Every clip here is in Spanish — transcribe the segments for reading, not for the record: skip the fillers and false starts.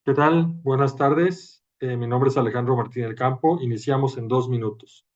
¿Qué tal? Buenas tardes. Mi nombre es Alejandro Martín del Campo. Iniciamos en 2 minutos.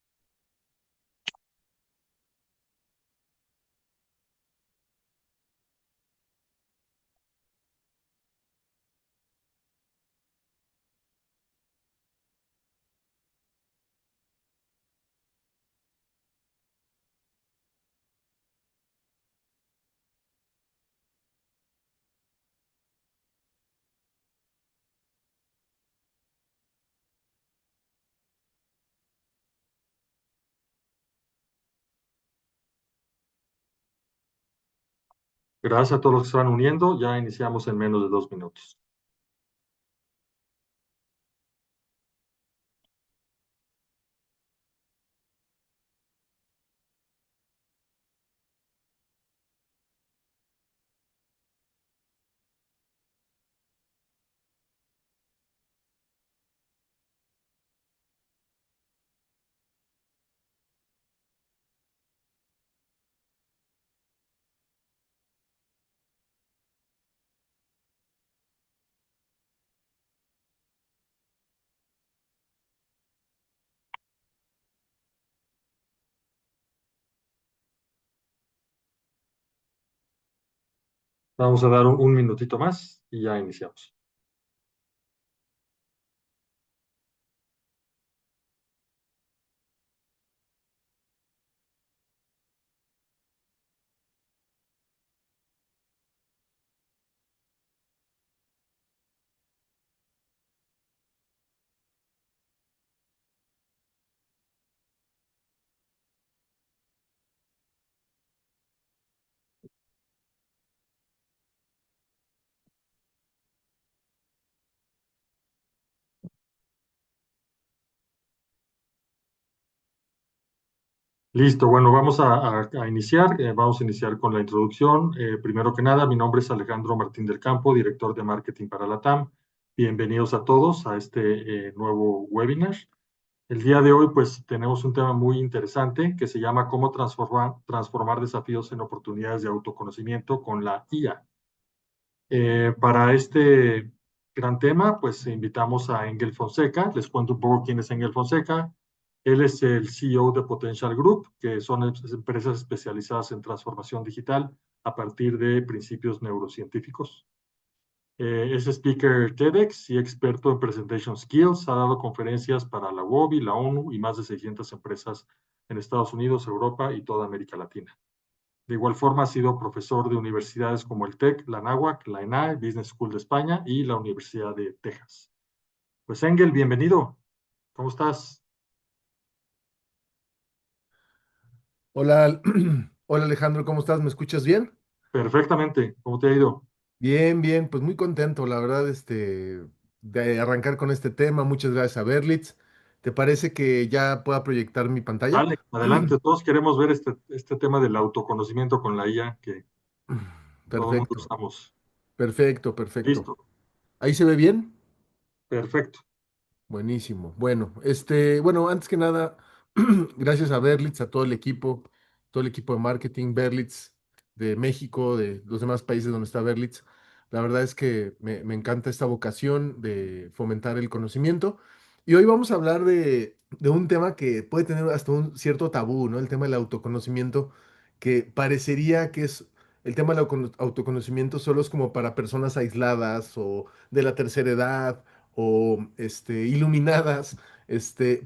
Gracias a todos los que se van uniendo. Ya iniciamos en menos de 2 minutos. Vamos a dar un minutito más y ya iniciamos. Listo, bueno, vamos a iniciar. Vamos a iniciar con la introducción. Primero que nada, mi nombre es Alejandro Martín del Campo, director de marketing para la TAM. Bienvenidos a todos a este nuevo webinar. El día de hoy, pues, tenemos un tema muy interesante que se llama cómo transformar desafíos en oportunidades de autoconocimiento con la IA. Para este gran tema, pues invitamos a Engel Fonseca. Les cuento un poco quién es Engel Fonseca. Él es el CEO de Potential Group, que son empresas especializadas en transformación digital a partir de principios neurocientíficos. Es speaker TEDx y experto en presentation skills. Ha dado conferencias para la WOBI, la ONU y más de 600 empresas en Estados Unidos, Europa y toda América Latina. De igual forma, ha sido profesor de universidades como el TEC, la NAWAC, la ENAE, Business School de España y la Universidad de Texas. Pues Engel, bienvenido. ¿Cómo estás? Hola, hola Alejandro, ¿cómo estás? ¿Me escuchas bien? Perfectamente. ¿Cómo te ha ido? Bien, bien, pues muy contento, la verdad, de arrancar con este tema. Muchas gracias a Berlitz. ¿Te parece que ya pueda proyectar mi pantalla? Dale, adelante. Todos queremos ver este tema del autoconocimiento con la IA que todo el mundo Perfecto, usamos. perfecto, perfecto. Listo. ¿Ahí se ve bien? Perfecto. Buenísimo. Bueno, antes que nada, gracias a Berlitz, a todo el equipo de marketing, Berlitz de México, de los demás países donde está Berlitz. La verdad es que me encanta esta vocación de fomentar el conocimiento. Y hoy vamos a hablar de un tema que puede tener hasta un cierto tabú, ¿no? El tema del autoconocimiento, que parecería que es el tema del autoconocimiento solo es como para personas aisladas o de la tercera edad o iluminadas,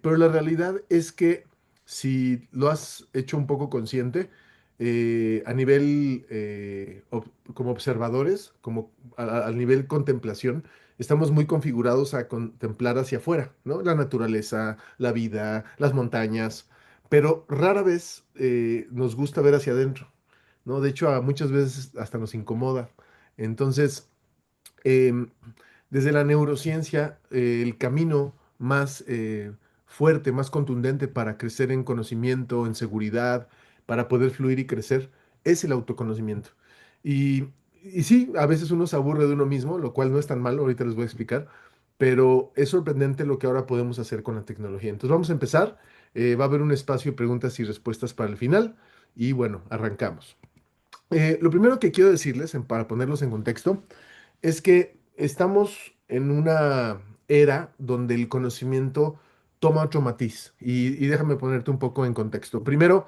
pero la realidad es que si lo has hecho un poco consciente, a nivel como observadores, como al nivel contemplación, estamos muy configurados a contemplar hacia afuera, ¿no? La naturaleza, la vida, las montañas, pero rara vez nos gusta ver hacia adentro, ¿no? De hecho, muchas veces hasta nos incomoda. Entonces, em, desde la neurociencia, el camino más fuerte, más contundente para crecer en conocimiento, en seguridad, para poder fluir y crecer, es el autoconocimiento. Y, y sí, a veces uno se aburre de uno mismo, lo cual no es tan malo, ahorita les voy a explicar, pero es sorprendente lo que ahora podemos hacer con la tecnología. Entonces vamos a empezar. Va a haber un espacio de preguntas y respuestas para el final. Y bueno, arrancamos. Lo primero que quiero decirles, para ponerlos en contexto, es que estamos en una era donde el conocimiento toma otro matiz. Y déjame ponerte un poco en contexto. Primero,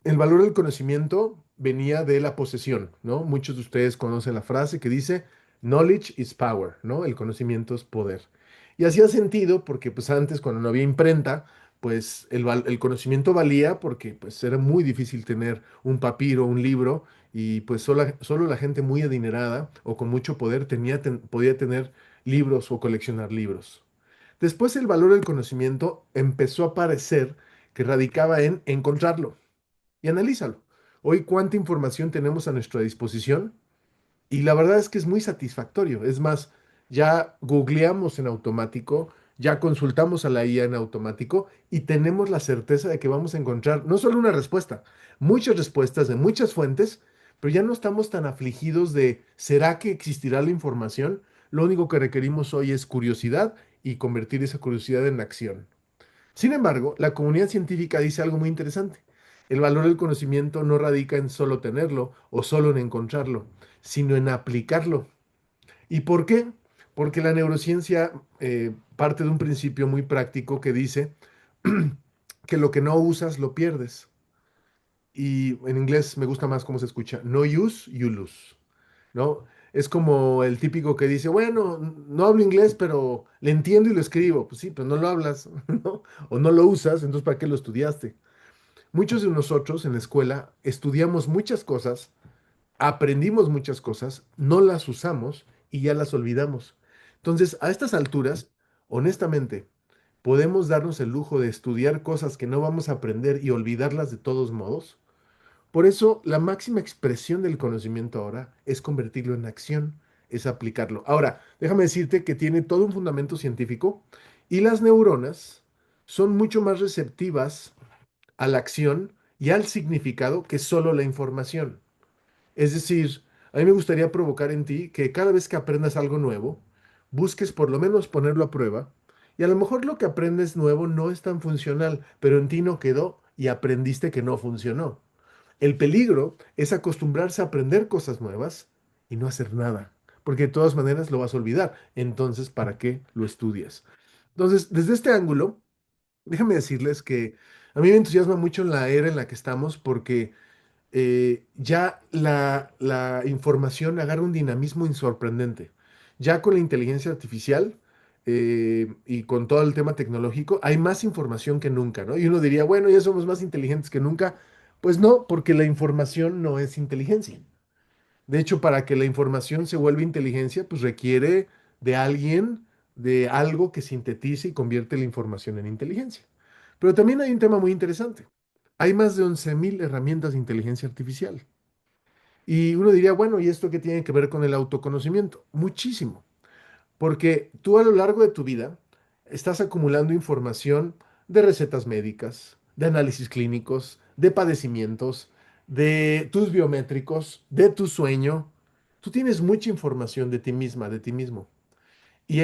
el valor del conocimiento venía de la posesión, ¿no? Muchos de ustedes conocen la frase que dice, knowledge is power, ¿no? El conocimiento es poder. Y hacía sentido porque pues antes cuando no había imprenta, pues el conocimiento valía porque pues era muy difícil tener un papiro, un libro, y pues solo la gente muy adinerada o con mucho poder podía tener libros o coleccionar libros. Después el valor del conocimiento empezó a parecer que radicaba en encontrarlo y analízalo. Hoy, ¿cuánta información tenemos a nuestra disposición? Y la verdad es que es muy satisfactorio. Es más, ya googleamos en automático, ya consultamos a la IA en automático y tenemos la certeza de que vamos a encontrar no solo una respuesta, muchas respuestas de muchas fuentes, pero ya no estamos tan afligidos de ¿será que existirá la información? Lo único que requerimos hoy es curiosidad y convertir esa curiosidad en acción. Sin embargo, la comunidad científica dice algo muy interesante. El valor del conocimiento no radica en solo tenerlo o solo en encontrarlo, sino en aplicarlo. ¿Y por qué? Porque la neurociencia parte de un principio muy práctico que dice que lo que no usas lo pierdes. Y en inglés me gusta más cómo se escucha. No use, you lose. ¿No? Es como el típico que dice, bueno, no hablo inglés, pero le entiendo y lo escribo. Pues sí, pero no lo hablas, ¿no? O no lo usas, entonces ¿para qué lo estudiaste? Muchos de nosotros en la escuela estudiamos muchas cosas, aprendimos muchas cosas, no las usamos y ya las olvidamos. Entonces, a estas alturas, honestamente, ¿podemos darnos el lujo de estudiar cosas que no vamos a aprender y olvidarlas de todos modos? Por eso, la máxima expresión del conocimiento ahora es convertirlo en acción, es aplicarlo. Ahora, déjame decirte que tiene todo un fundamento científico y las neuronas son mucho más receptivas a la acción y al significado que solo la información. Es decir, a mí me gustaría provocar en ti que cada vez que aprendas algo nuevo, busques por lo menos ponerlo a prueba y a lo mejor lo que aprendes nuevo no es tan funcional, pero en ti no quedó y aprendiste que no funcionó. El peligro es acostumbrarse a aprender cosas nuevas y no hacer nada, porque de todas maneras lo vas a olvidar. Entonces, ¿para qué lo estudias? Entonces, desde este ángulo, déjame decirles que a mí me entusiasma mucho la era en la que estamos porque ya la información agarra un dinamismo insorprendente. Ya con la inteligencia artificial y con todo el tema tecnológico, hay más información que nunca, ¿no? Y uno diría, bueno, ya somos más inteligentes que nunca. Pues no, porque la información no es inteligencia. De hecho, para que la información se vuelva inteligencia, pues requiere de alguien, de algo que sintetice y convierte la información en inteligencia. Pero también hay un tema muy interesante. Hay más de 11.000 herramientas de inteligencia artificial. Y uno diría, bueno, ¿y esto qué tiene que ver con el autoconocimiento? Muchísimo, porque tú a lo largo de tu vida estás acumulando información de recetas médicas, de análisis clínicos, de padecimientos, de tus biométricos, de tu sueño. Tú tienes mucha información de ti misma, de ti mismo. Y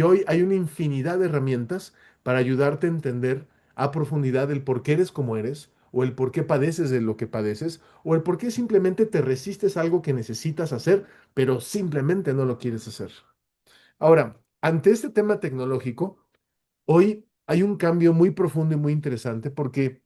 hoy hay una infinidad de herramientas para ayudarte a entender a profundidad el por qué eres como eres, o el por qué padeces de lo que padeces, o el por qué simplemente te resistes a algo que necesitas hacer, pero simplemente no lo quieres hacer. Ahora, ante este tema tecnológico, hoy hay un cambio muy profundo y muy interesante porque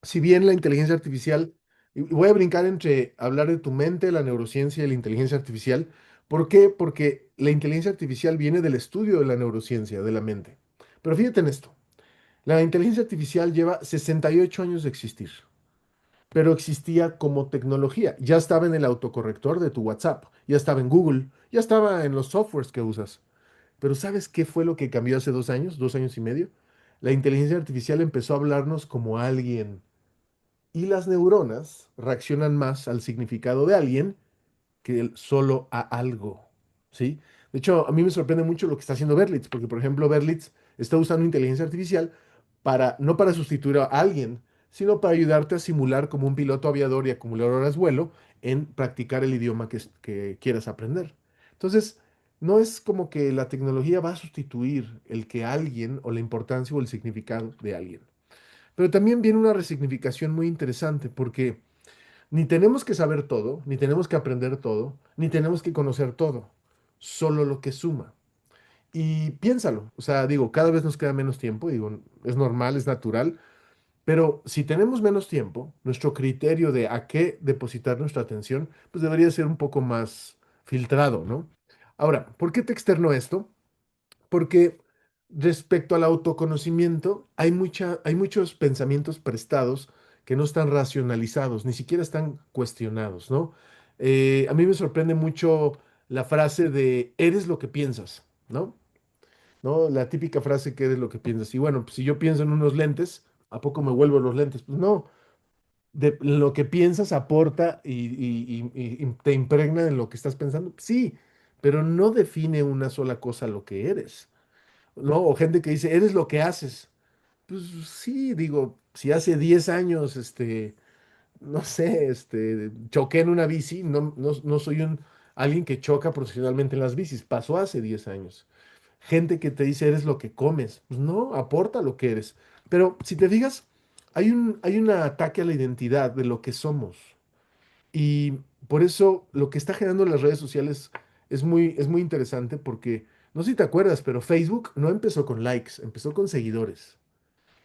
si bien la inteligencia artificial, y voy a brincar entre hablar de tu mente, la neurociencia y la inteligencia artificial. ¿Por qué? Porque la inteligencia artificial viene del estudio de la neurociencia, de la mente. Pero fíjate en esto, la inteligencia artificial lleva 68 años de existir, pero existía como tecnología. Ya estaba en el autocorrector de tu WhatsApp, ya estaba en Google, ya estaba en los softwares que usas. Pero ¿sabes qué fue lo que cambió hace 2 años, 2 años y medio? La inteligencia artificial empezó a hablarnos como alguien y las neuronas reaccionan más al significado de alguien que solo a algo, ¿sí? De hecho, a mí me sorprende mucho lo que está haciendo Berlitz, porque por ejemplo, Berlitz está usando inteligencia artificial no para sustituir a alguien, sino para ayudarte a simular como un piloto aviador y acumular horas vuelo en practicar el idioma que quieras aprender. Entonces, no es como que la tecnología va a sustituir el que alguien o la importancia o el significado de alguien. Pero también viene una resignificación muy interesante porque ni tenemos que saber todo, ni tenemos que aprender todo, ni tenemos que conocer todo, solo lo que suma. Y piénsalo, o sea, digo, cada vez nos queda menos tiempo, digo, es normal, es natural, pero si tenemos menos tiempo, nuestro criterio de a qué depositar nuestra atención, pues debería ser un poco más filtrado, ¿no? Ahora, ¿por qué te externo esto? Porque respecto al autoconocimiento, hay muchos pensamientos prestados que no están racionalizados, ni siquiera están cuestionados, ¿no? A mí me sorprende mucho la frase de eres lo que piensas, ¿no? ¿No? La típica frase que eres lo que piensas. Y bueno, pues si yo pienso en unos lentes, ¿a poco me vuelvo los lentes? Pues no, de lo que piensas aporta y te impregna en lo que estás pensando. Sí, pero no define una sola cosa lo que eres. ¿No? O gente que dice, eres lo que haces. Pues sí, digo, si hace 10 años, no sé, choqué en una bici, no soy alguien que choca profesionalmente en las bicis, pasó hace 10 años. Gente que te dice, eres lo que comes. Pues no, aporta lo que eres. Pero si te digas, hay un ataque a la identidad de lo que somos. Y por eso lo que está generando las redes sociales es muy interesante porque, no sé si te acuerdas, pero Facebook no empezó con likes, empezó con seguidores.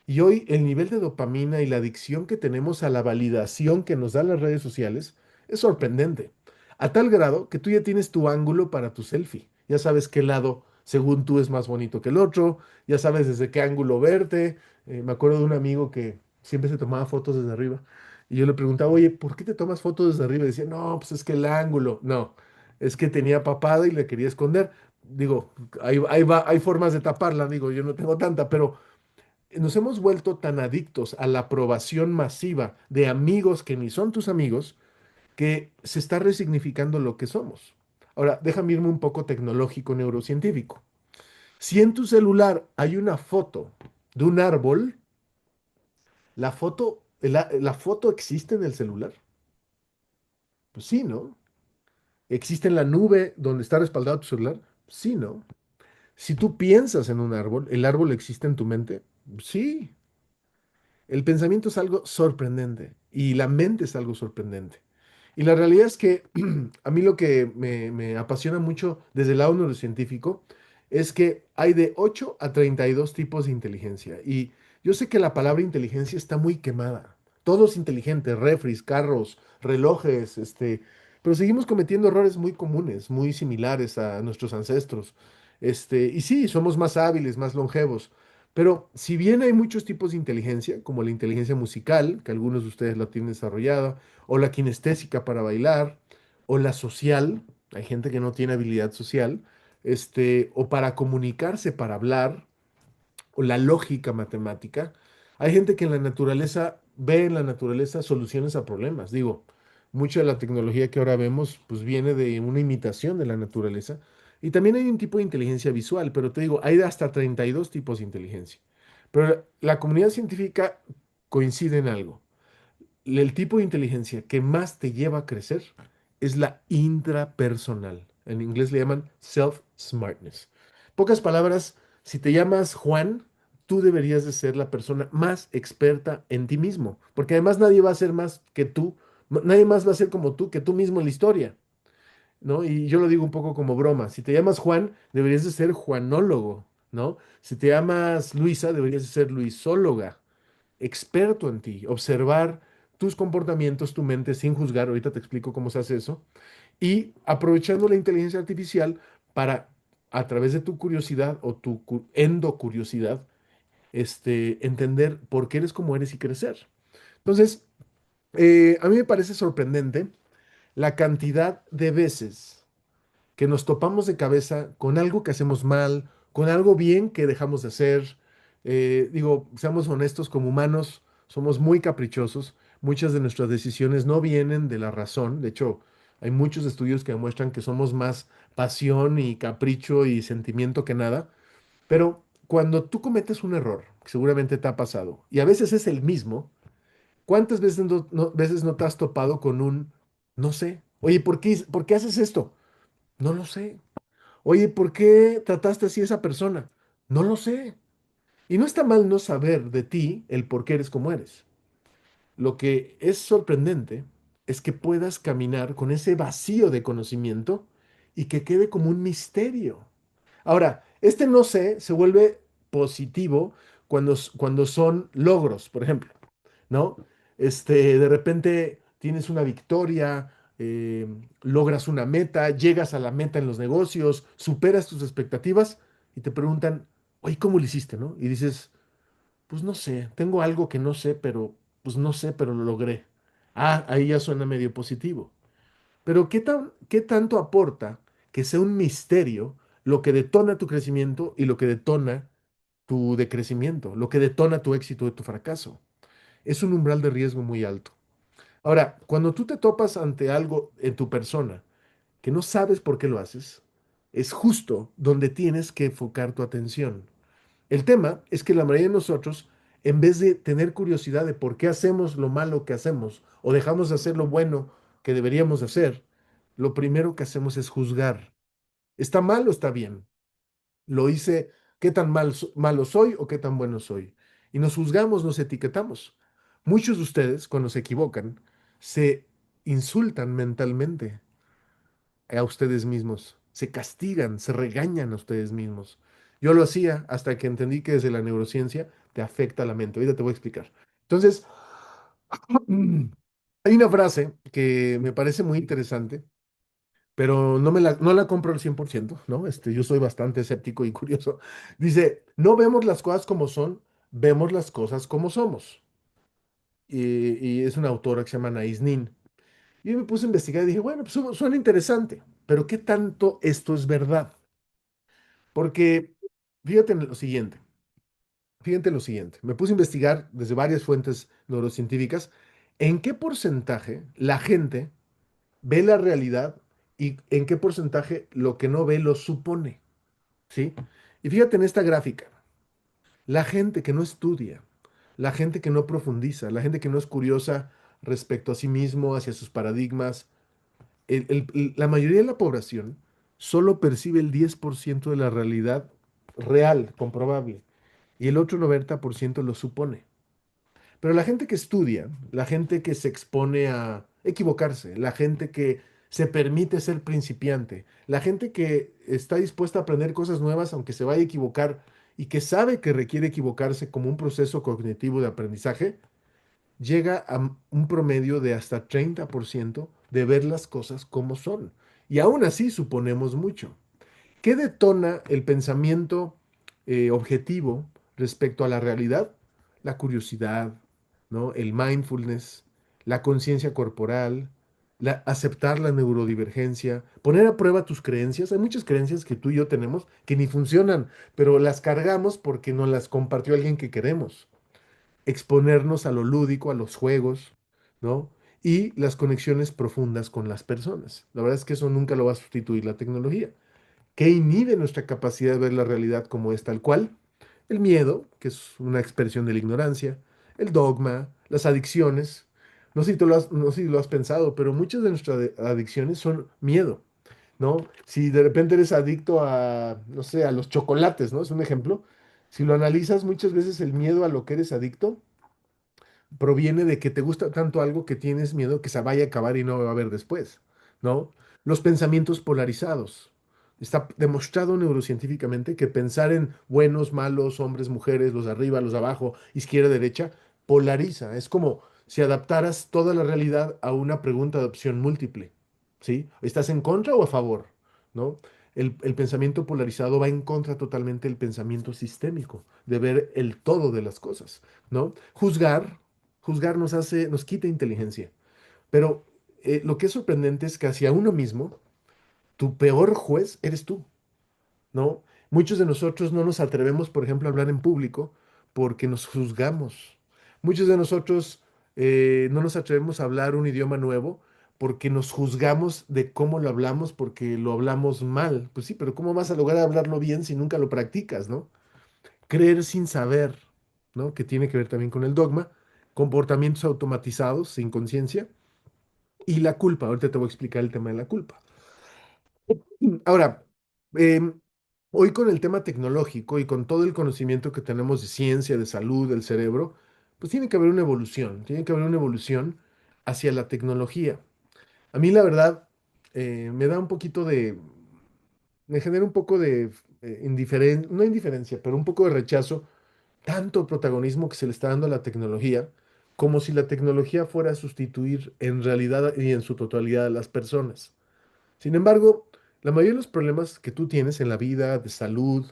Y hoy el nivel de dopamina y la adicción que tenemos a la validación que nos dan las redes sociales es sorprendente. A tal grado que tú ya tienes tu ángulo para tu selfie. Ya sabes qué lado, según tú, es más bonito que el otro. Ya sabes desde qué ángulo verte. Me acuerdo de un amigo que siempre se tomaba fotos desde arriba. Y yo le preguntaba, oye, ¿por qué te tomas fotos desde arriba? Y decía, no, pues es que el ángulo. No, es que tenía papada y le quería esconder. Digo, ahí va, hay formas de taparla. Digo, yo no tengo tanta, pero nos hemos vuelto tan adictos a la aprobación masiva de amigos que ni son tus amigos que se está resignificando lo que somos. Ahora, déjame irme un poco tecnológico neurocientífico. Si en tu celular hay una foto de un árbol, la foto existe en el celular. Pues sí, ¿no? ¿Existe en la nube donde está respaldado tu celular? Sí, ¿no? Si tú piensas en un árbol, ¿el árbol existe en tu mente? Sí. El pensamiento es algo sorprendente y la mente es algo sorprendente. Y la realidad es que a mí lo que me apasiona mucho desde el lado neurocientífico es que hay de 8 a 32 tipos de inteligencia. Y yo sé que la palabra inteligencia está muy quemada. Todo es inteligente, refris, carros, relojes, pero seguimos cometiendo errores muy comunes, muy similares a nuestros ancestros. Y sí, somos más hábiles, más longevos. Pero si bien hay muchos tipos de inteligencia, como la inteligencia musical, que algunos de ustedes la tienen desarrollada, o la kinestésica para bailar, o la social, hay gente que no tiene habilidad social, o para comunicarse, para hablar, o la lógica matemática. Hay gente que en la naturaleza ve en la naturaleza soluciones a problemas. Digo, mucha de la tecnología que ahora vemos, pues viene de una imitación de la naturaleza. Y también hay un tipo de inteligencia visual, pero te digo, hay hasta 32 tipos de inteligencia. Pero la comunidad científica coincide en algo. El tipo de inteligencia que más te lleva a crecer es la intrapersonal. En inglés le llaman self-smartness. Pocas palabras, si te llamas Juan, tú deberías de ser la persona más experta en ti mismo, porque además nadie va a ser más que tú, nadie más va a ser como tú que tú mismo en la historia, ¿no? Y yo lo digo un poco como broma. Si te llamas Juan, deberías de ser juanólogo, ¿no? Si te llamas Luisa, deberías de ser luisóloga, experto en ti, observar tus comportamientos, tu mente sin juzgar, ahorita te explico cómo se hace eso, y aprovechando la inteligencia artificial para, a través de tu curiosidad o tu endocuriosidad, entender por qué eres como eres y crecer. Entonces, a mí me parece sorprendente la cantidad de veces que nos topamos de cabeza con algo que hacemos mal, con algo bien que dejamos de hacer. Digo, seamos honestos, como humanos somos muy caprichosos. Muchas de nuestras decisiones no vienen de la razón. De hecho, hay muchos estudios que demuestran que somos más pasión y capricho y sentimiento que nada. Pero cuando tú cometes un error, que seguramente te ha pasado, y a veces es el mismo, ¿cuántas veces veces no te has topado con un no sé? Oye, por qué haces esto? No lo sé. Oye, ¿por qué trataste así a esa persona? No lo sé. Y no está mal no saber de ti el por qué eres como eres. Lo que es sorprendente es que puedas caminar con ese vacío de conocimiento y que quede como un misterio. Ahora, Este no sé se vuelve positivo cuando son logros, por ejemplo, ¿no? De repente tienes una victoria, logras una meta, llegas a la meta en los negocios, superas tus expectativas y te preguntan, oye, ¿cómo lo hiciste, no? Y dices, pues no sé, tengo algo que no sé, pero pues no sé, pero lo logré. Ah, ahí ya suena medio positivo. Pero ¿qué tanto aporta que sea un misterio lo que detona tu crecimiento y lo que detona tu decrecimiento, lo que detona tu éxito y tu fracaso? Es un umbral de riesgo muy alto. Ahora, cuando tú te topas ante algo en tu persona que no sabes por qué lo haces, es justo donde tienes que enfocar tu atención. El tema es que la mayoría de nosotros, en vez de tener curiosidad de por qué hacemos lo malo que hacemos o dejamos de hacer lo bueno que deberíamos hacer, lo primero que hacemos es juzgar. ¿Está mal o está bien? Lo hice, ¿qué tan malo soy o qué tan bueno soy? Y nos juzgamos, nos etiquetamos. Muchos de ustedes, cuando se equivocan, se insultan mentalmente a ustedes mismos, se castigan, se regañan a ustedes mismos. Yo lo hacía hasta que entendí que desde la neurociencia te afecta la mente. Ahorita te voy a explicar. Entonces, hay una frase que me parece muy interesante, pero no la compro al 100%, ¿no? Yo soy bastante escéptico y curioso. Dice, no vemos las cosas como son, vemos las cosas como somos. Y es una autora que se llama Anaïs Nin. Y yo me puse a investigar y dije, bueno, pues suena interesante, pero ¿qué tanto esto es verdad? Porque fíjate en lo siguiente, fíjate en lo siguiente. Me puse a investigar desde varias fuentes neurocientíficas en qué porcentaje la gente ve la realidad y en qué porcentaje lo que no ve lo supone, ¿sí? Y fíjate en esta gráfica, la gente que no estudia, la gente que no profundiza, la gente que no es curiosa respecto a sí mismo, hacia sus paradigmas, la mayoría de la población solo percibe el 10% de la realidad real, comprobable, y el otro 90% lo supone. Pero la gente que estudia, la gente que se expone a equivocarse, la gente que se permite ser principiante, la gente que está dispuesta a aprender cosas nuevas aunque se vaya a equivocar y que sabe que requiere equivocarse como un proceso cognitivo de aprendizaje, llega a un promedio de hasta 30% de ver las cosas como son. Y aún así suponemos mucho. ¿Qué detona el pensamiento objetivo respecto a la realidad? La curiosidad, ¿no? El mindfulness, la conciencia corporal, aceptar la neurodivergencia, poner a prueba tus creencias. Hay muchas creencias que tú y yo tenemos que ni funcionan, pero las cargamos porque nos las compartió alguien que queremos. Exponernos a lo lúdico, a los juegos, ¿no? Y las conexiones profundas con las personas. La verdad es que eso nunca lo va a sustituir la tecnología. ¿Qué inhibe nuestra capacidad de ver la realidad como es tal cual? El miedo, que es una expresión de la ignorancia, el dogma, las adicciones. No sé si lo has pensado, pero muchas de nuestras adicciones son miedo, ¿no? Si de repente eres adicto a, no sé, a los chocolates, ¿no? Es un ejemplo. Si lo analizas, muchas veces el miedo a lo que eres adicto proviene de que te gusta tanto algo que tienes miedo que se vaya a acabar y no va a haber después, ¿no? Los pensamientos polarizados. Está demostrado neurocientíficamente que pensar en buenos, malos, hombres, mujeres, los de arriba, los de abajo, izquierda, derecha, polariza. Es como si adaptaras toda la realidad a una pregunta de opción múltiple, ¿sí? ¿Estás en contra o a favor? ¿No? El pensamiento polarizado va en contra totalmente del pensamiento sistémico, de ver el todo de las cosas, ¿no? Juzgar nos quita inteligencia. Pero lo que es sorprendente es que hacia uno mismo, tu peor juez eres tú, ¿no? Muchos de nosotros no nos atrevemos, por ejemplo, a hablar en público porque nos juzgamos. Muchos de nosotros no nos atrevemos a hablar un idioma nuevo porque nos juzgamos de cómo lo hablamos porque lo hablamos mal. Pues sí, pero ¿cómo vas a lograr hablarlo bien si nunca lo practicas, ¿no? Creer sin saber, ¿no? Que tiene que ver también con el dogma, comportamientos automatizados sin conciencia y la culpa. Ahorita te voy a explicar el tema de la culpa. Ahora, em, hoy con el tema tecnológico y con todo el conocimiento que tenemos de ciencia, de salud, del cerebro, pues tiene que haber una evolución, tiene que haber una evolución hacia la tecnología. A mí la verdad me da un poquito de, me genera un poco de no indiferencia, pero un poco de rechazo, tanto protagonismo que se le está dando a la tecnología, como si la tecnología fuera a sustituir en realidad y en su totalidad a las personas. Sin embargo, la mayoría de los problemas que tú tienes en la vida, de salud,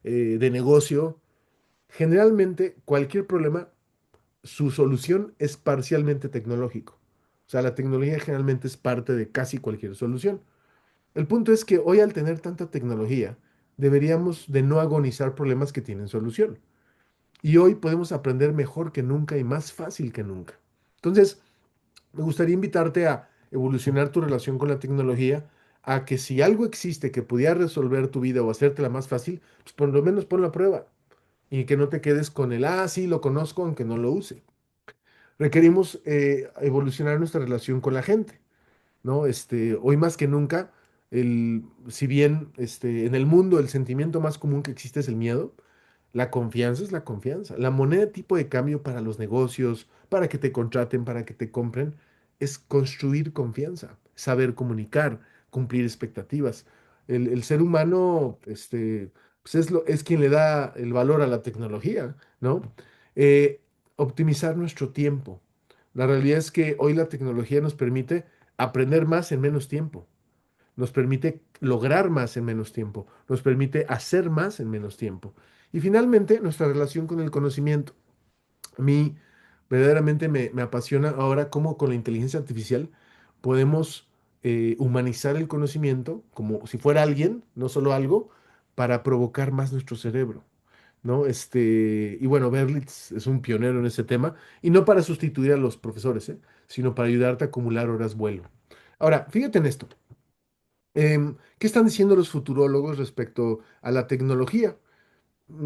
de negocio, generalmente cualquier problema, su solución es parcialmente tecnológico. O sea, la tecnología generalmente es parte de casi cualquier solución. El punto es que hoy al tener tanta tecnología, deberíamos de no agonizar problemas que tienen solución. Y hoy podemos aprender mejor que nunca y más fácil que nunca. Entonces, me gustaría invitarte a evolucionar tu relación con la tecnología, a que si algo existe que pudiera resolver tu vida o hacértela más fácil, pues por lo menos ponlo a prueba y que no te quedes con el, ah, sí, lo conozco, aunque no lo use. Requerimos evolucionar nuestra relación con la gente, ¿no? Hoy más que nunca, si bien en el mundo el sentimiento más común que existe es el miedo, la confianza es la confianza. La moneda tipo de cambio para los negocios, para que te contraten, para que te compren, es construir confianza, saber comunicar, cumplir expectativas. El ser humano, pues es quien le da el valor a la tecnología, ¿no? Eh, Optimizar nuestro tiempo. La realidad es que hoy la tecnología nos permite aprender más en menos tiempo, nos permite lograr más en menos tiempo, nos permite hacer más en menos tiempo. Y finalmente, nuestra relación con el conocimiento. A mí verdaderamente me apasiona ahora cómo con la inteligencia artificial podemos humanizar el conocimiento como si fuera alguien, no solo algo, para provocar más nuestro cerebro. ¿No? Y bueno, Berlitz es un pionero en ese tema, y no para sustituir a los profesores, sino para ayudarte a acumular horas vuelo. Ahora, fíjate en esto. ¿Qué están diciendo los futurólogos respecto a la tecnología?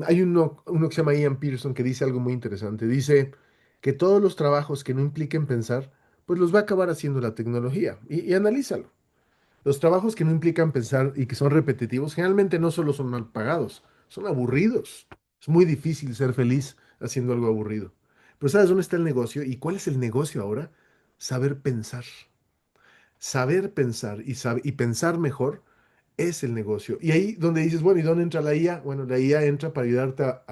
Hay uno que se llama Ian Pearson que dice algo muy interesante. Dice que todos los trabajos que no impliquen pensar, pues los va a acabar haciendo la tecnología. Y analízalo. Los trabajos que no implican pensar y que son repetitivos, generalmente no solo son mal pagados, son aburridos. Es muy difícil ser feliz haciendo algo aburrido. Pero ¿sabes dónde está el negocio? ¿Y cuál es el negocio ahora? Saber pensar. Saber pensar y pensar mejor es el negocio. Y ahí donde dices, bueno, ¿y dónde entra la IA? Bueno, la IA entra para ayudarte a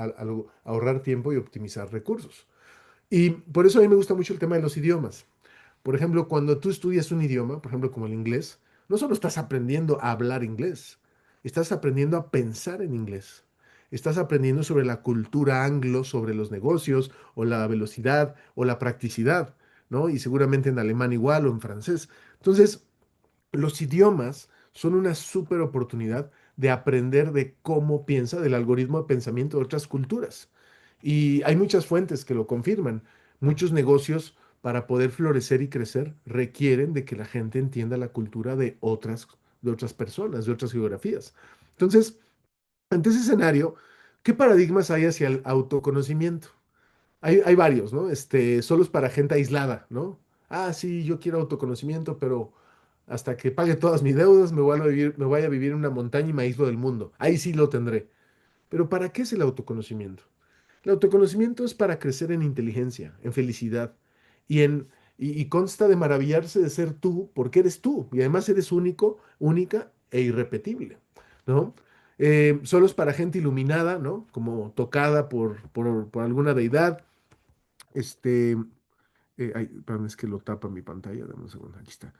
ahorrar tiempo y optimizar recursos. Y por eso a mí me gusta mucho el tema de los idiomas. Por ejemplo, cuando tú estudias un idioma, por ejemplo, como el inglés, no solo estás aprendiendo a hablar inglés, estás aprendiendo a pensar en inglés. Estás aprendiendo sobre la cultura anglo, sobre los negocios, o la velocidad, o la practicidad, ¿no? Y seguramente en alemán igual o en francés. Entonces, los idiomas son una súper oportunidad de aprender de cómo piensa, del algoritmo de pensamiento de otras culturas. Y hay muchas fuentes que lo confirman. Muchos negocios, para poder florecer y crecer, requieren de que la gente entienda la cultura de otras personas, de otras geografías. Entonces, ante ese escenario, ¿qué paradigmas hay hacia el autoconocimiento? Hay varios, ¿no? Solo es para gente aislada, ¿no? Ah, sí, yo quiero autoconocimiento, pero hasta que pague todas mis deudas me voy a vivir en una montaña y me aíslo del mundo. Ahí sí lo tendré. Pero ¿para qué es el autoconocimiento? El autoconocimiento es para crecer en inteligencia, en felicidad y consta de maravillarse de ser tú, porque eres tú y además eres único, única e irrepetible, ¿no? Solo es para gente iluminada, ¿no? Como tocada por alguna deidad. Este, Perdón, es que lo tapa mi pantalla, dame un segundo, aquí está.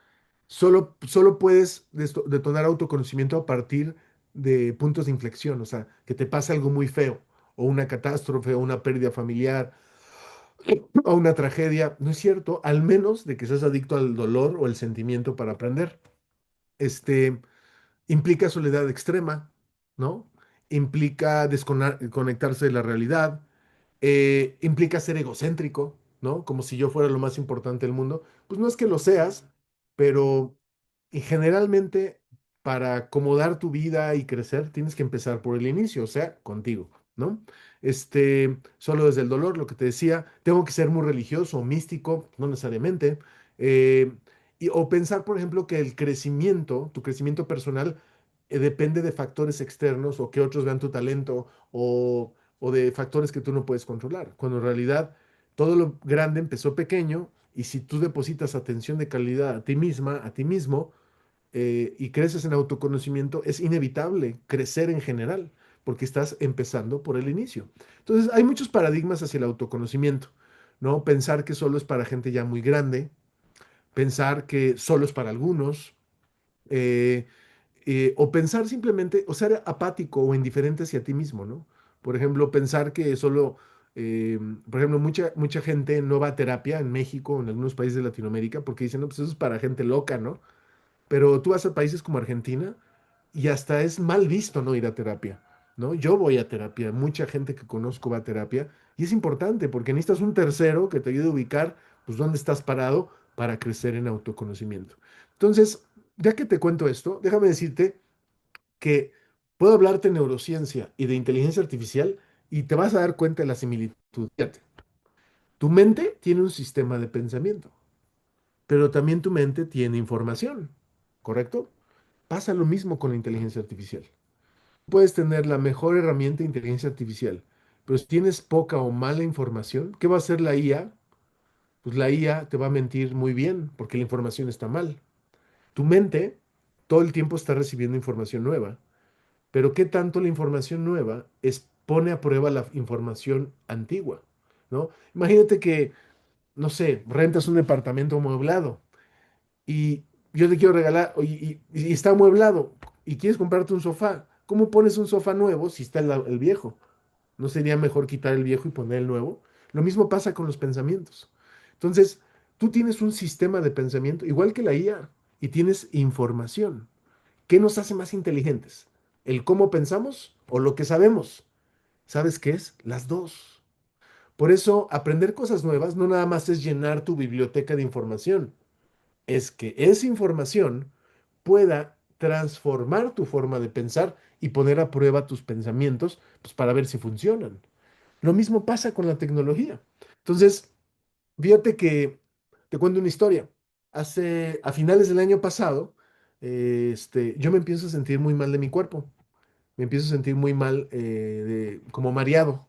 Solo puedes detonar autoconocimiento a partir de puntos de inflexión, o sea, que te pase algo muy feo, o una catástrofe, o una pérdida familiar, o una tragedia. No es cierto, al menos de que seas adicto al dolor o el sentimiento para aprender. Este implica soledad extrema, ¿no? Implica desconectarse de la realidad, implica ser egocéntrico, ¿no? Como si yo fuera lo más importante del mundo. Pues no es que lo seas, pero y generalmente para acomodar tu vida y crecer tienes que empezar por el inicio, o sea, contigo, ¿no? Solo desde el dolor, lo que te decía, tengo que ser muy religioso, místico, no necesariamente. eh, o pensar, por ejemplo, que el crecimiento, tu crecimiento personal, depende de factores externos o que otros vean tu talento o de factores que tú no puedes controlar, cuando en realidad todo lo grande empezó pequeño y si tú depositas atención de calidad a ti misma, a ti mismo, y creces en autoconocimiento, es inevitable crecer en general, porque estás empezando por el inicio. Entonces, hay muchos paradigmas hacia el autoconocimiento, ¿no? Pensar que solo es para gente ya muy grande, pensar que solo es para algunos, eh, o pensar simplemente, o ser apático o indiferente hacia ti mismo, ¿no? Por ejemplo, pensar que solo, eh, por ejemplo, mucha gente no va a terapia en México o en algunos países de Latinoamérica porque dicen, no, pues eso es para gente loca, ¿no? Pero tú vas a países como Argentina y hasta es mal visto no ir a terapia, ¿no? Yo voy a terapia, mucha gente que conozco va a terapia y es importante porque necesitas un tercero que te ayude a ubicar, pues, dónde estás parado para crecer en autoconocimiento. Entonces, ya que te cuento esto, déjame decirte que puedo hablarte de neurociencia y de inteligencia artificial y te vas a dar cuenta de la similitud. Fíjate, tu mente tiene un sistema de pensamiento, pero también tu mente tiene información, ¿correcto? Pasa lo mismo con la inteligencia artificial. Puedes tener la mejor herramienta de inteligencia artificial, pero si tienes poca o mala información, ¿qué va a hacer la IA? Pues la IA te va a mentir muy bien porque la información está mal. Tu mente todo el tiempo está recibiendo información nueva, pero ¿qué tanto la información nueva pone a prueba la información antigua? ¿No? Imagínate que, no sé, rentas un departamento amueblado y yo te quiero regalar, y está amueblado, y quieres comprarte un sofá. ¿Cómo pones un sofá nuevo si está el viejo? ¿No sería mejor quitar el viejo y poner el nuevo? Lo mismo pasa con los pensamientos. Entonces, tú tienes un sistema de pensamiento, igual que la IA, y tienes información. ¿Qué nos hace más inteligentes? ¿El cómo pensamos o lo que sabemos? ¿Sabes qué es? Las dos. Por eso, aprender cosas nuevas no nada más es llenar tu biblioteca de información, es que esa información pueda transformar tu forma de pensar y poner a prueba tus pensamientos, pues, para ver si funcionan. Lo mismo pasa con la tecnología. Entonces, fíjate que te cuento una historia. A finales del año pasado, yo me empiezo a sentir muy mal de mi cuerpo. Me empiezo a sentir muy mal, como mareado.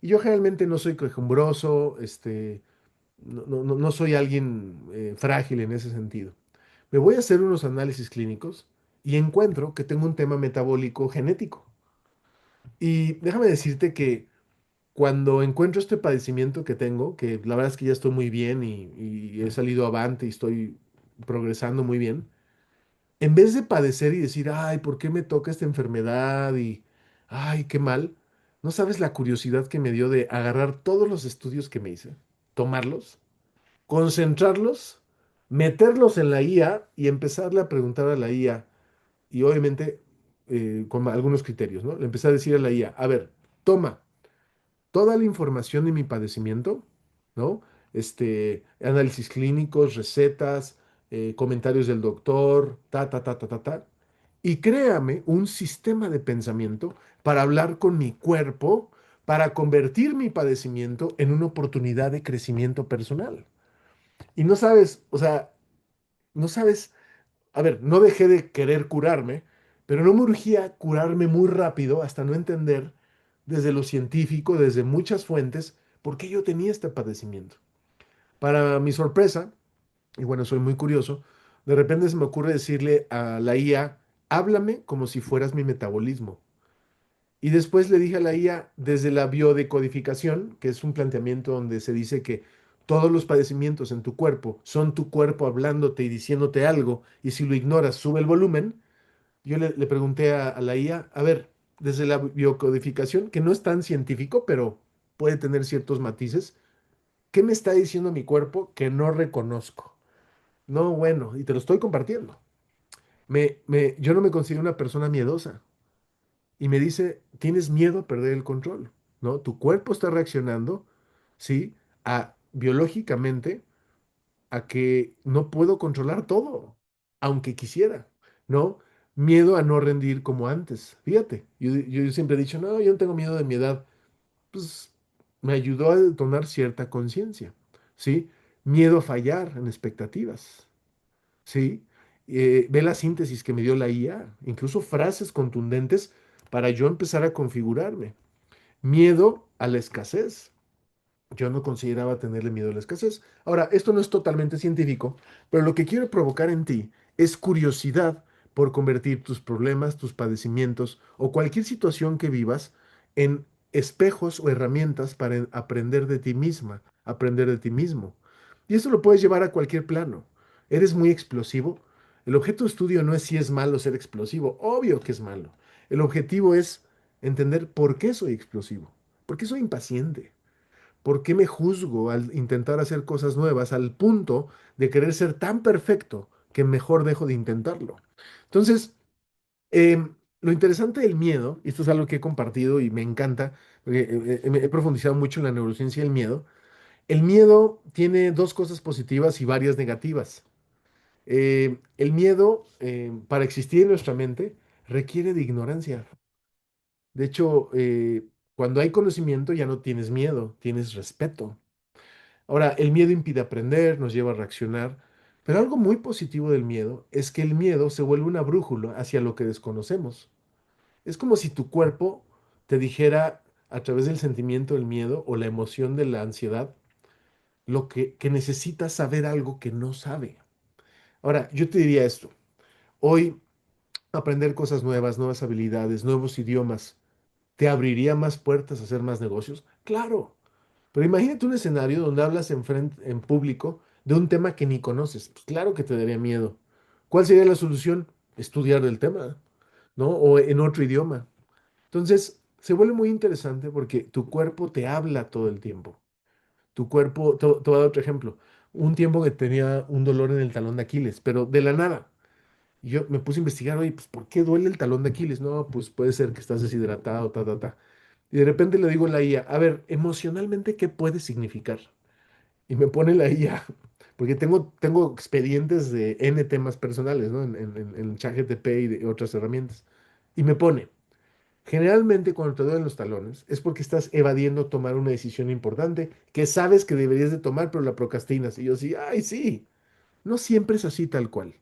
Y yo generalmente no soy quejumbroso, no soy alguien frágil en ese sentido. Me voy a hacer unos análisis clínicos y encuentro que tengo un tema metabólico genético. Y déjame decirte que cuando encuentro este padecimiento que tengo, que la verdad es que ya estoy muy bien y he salido avante y estoy progresando muy bien, en vez de padecer y decir, ay, ¿por qué me toca esta enfermedad? Y, ay, qué mal, no sabes la curiosidad que me dio de agarrar todos los estudios que me hice, tomarlos, concentrarlos, meterlos en la IA y empezarle a preguntar a la IA, y obviamente con algunos criterios, ¿no? Le empecé a decir a la IA, a ver, toma toda la información de mi padecimiento, ¿no? Análisis clínicos, recetas, comentarios del doctor, ta, y créame un sistema de pensamiento para hablar con mi cuerpo, para convertir mi padecimiento en una oportunidad de crecimiento personal. Y no sabes, o sea, no sabes, a ver, no dejé de querer curarme, pero no me urgía curarme muy rápido hasta no entender desde lo científico, desde muchas fuentes, por qué yo tenía este padecimiento. Para mi sorpresa, y bueno, soy muy curioso, de repente se me ocurre decirle a la IA, háblame como si fueras mi metabolismo. Y después le dije a la IA, desde la biodecodificación, que es un planteamiento donde se dice que todos los padecimientos en tu cuerpo son tu cuerpo hablándote y diciéndote algo, y si lo ignoras, sube el volumen. Yo le pregunté a la IA, a ver, desde la biocodificación, que no es tan científico, pero puede tener ciertos matices, ¿qué me está diciendo mi cuerpo que no reconozco? No, bueno, y te lo estoy compartiendo. Yo no me considero una persona miedosa y me dice, tienes miedo a perder el control, ¿no? Tu cuerpo está reaccionando, ¿sí? Biológicamente a que no puedo controlar todo, aunque quisiera, ¿no? Miedo a no rendir como antes. Fíjate, yo siempre he dicho, no, yo no tengo miedo de mi edad. Pues me ayudó a detonar cierta conciencia, ¿sí? Miedo a fallar en expectativas, ¿sí? Ve la síntesis que me dio la IA, incluso frases contundentes para yo empezar a configurarme. Miedo a la escasez. Yo no consideraba tenerle miedo a la escasez. Ahora, esto no es totalmente científico, pero lo que quiero provocar en ti es curiosidad por convertir tus problemas, tus padecimientos o cualquier situación que vivas en espejos o herramientas para aprender de ti misma, aprender de ti mismo. Y eso lo puedes llevar a cualquier plano. ¿Eres muy explosivo? El objeto de estudio no es si es malo ser explosivo, obvio que es malo. El objetivo es entender por qué soy explosivo, por qué soy impaciente, por qué me juzgo al intentar hacer cosas nuevas al punto de querer ser tan perfecto que mejor dejo de intentarlo. Entonces, lo interesante del miedo, y esto es algo que he compartido y me encanta, porque he profundizado mucho en la neurociencia del miedo. El miedo tiene dos cosas positivas y varias negativas. El miedo, para existir en nuestra mente, requiere de ignorancia. De hecho, cuando hay conocimiento ya no tienes miedo, tienes respeto. Ahora, el miedo impide aprender, nos lleva a reaccionar, pero algo muy positivo del miedo es que el miedo se vuelve una brújula hacia lo que desconocemos. Es como si tu cuerpo te dijera a través del sentimiento del miedo o la emoción de la ansiedad lo que necesitas saber algo que no sabe. Ahora, yo te diría esto. Hoy aprender cosas nuevas, nuevas habilidades, nuevos idiomas, ¿te abriría más puertas a hacer más negocios? Claro, pero imagínate un escenario donde hablas en público de un tema que ni conoces. Pues claro que te daría miedo. ¿Cuál sería la solución? Estudiar del tema, ¿no? O en otro idioma. Entonces, se vuelve muy interesante porque tu cuerpo te habla todo el tiempo. Tu cuerpo, te voy a dar otro ejemplo. Un tiempo que tenía un dolor en el talón de Aquiles, pero de la nada. Y yo me puse a investigar, oye, pues ¿por qué duele el talón de Aquiles? No, pues puede ser que estás deshidratado, ta, ta, ta. Y de repente le digo a la IA, a ver, emocionalmente, ¿qué puede significar? Y me pone la IA, porque tengo expedientes de N temas personales, ¿no? En ChatGPT y de otras herramientas. Y me pone, generalmente cuando te duelen los talones es porque estás evadiendo tomar una decisión importante que sabes que deberías de tomar, pero la procrastinas. Y yo sí, ay, sí. No siempre es así tal cual.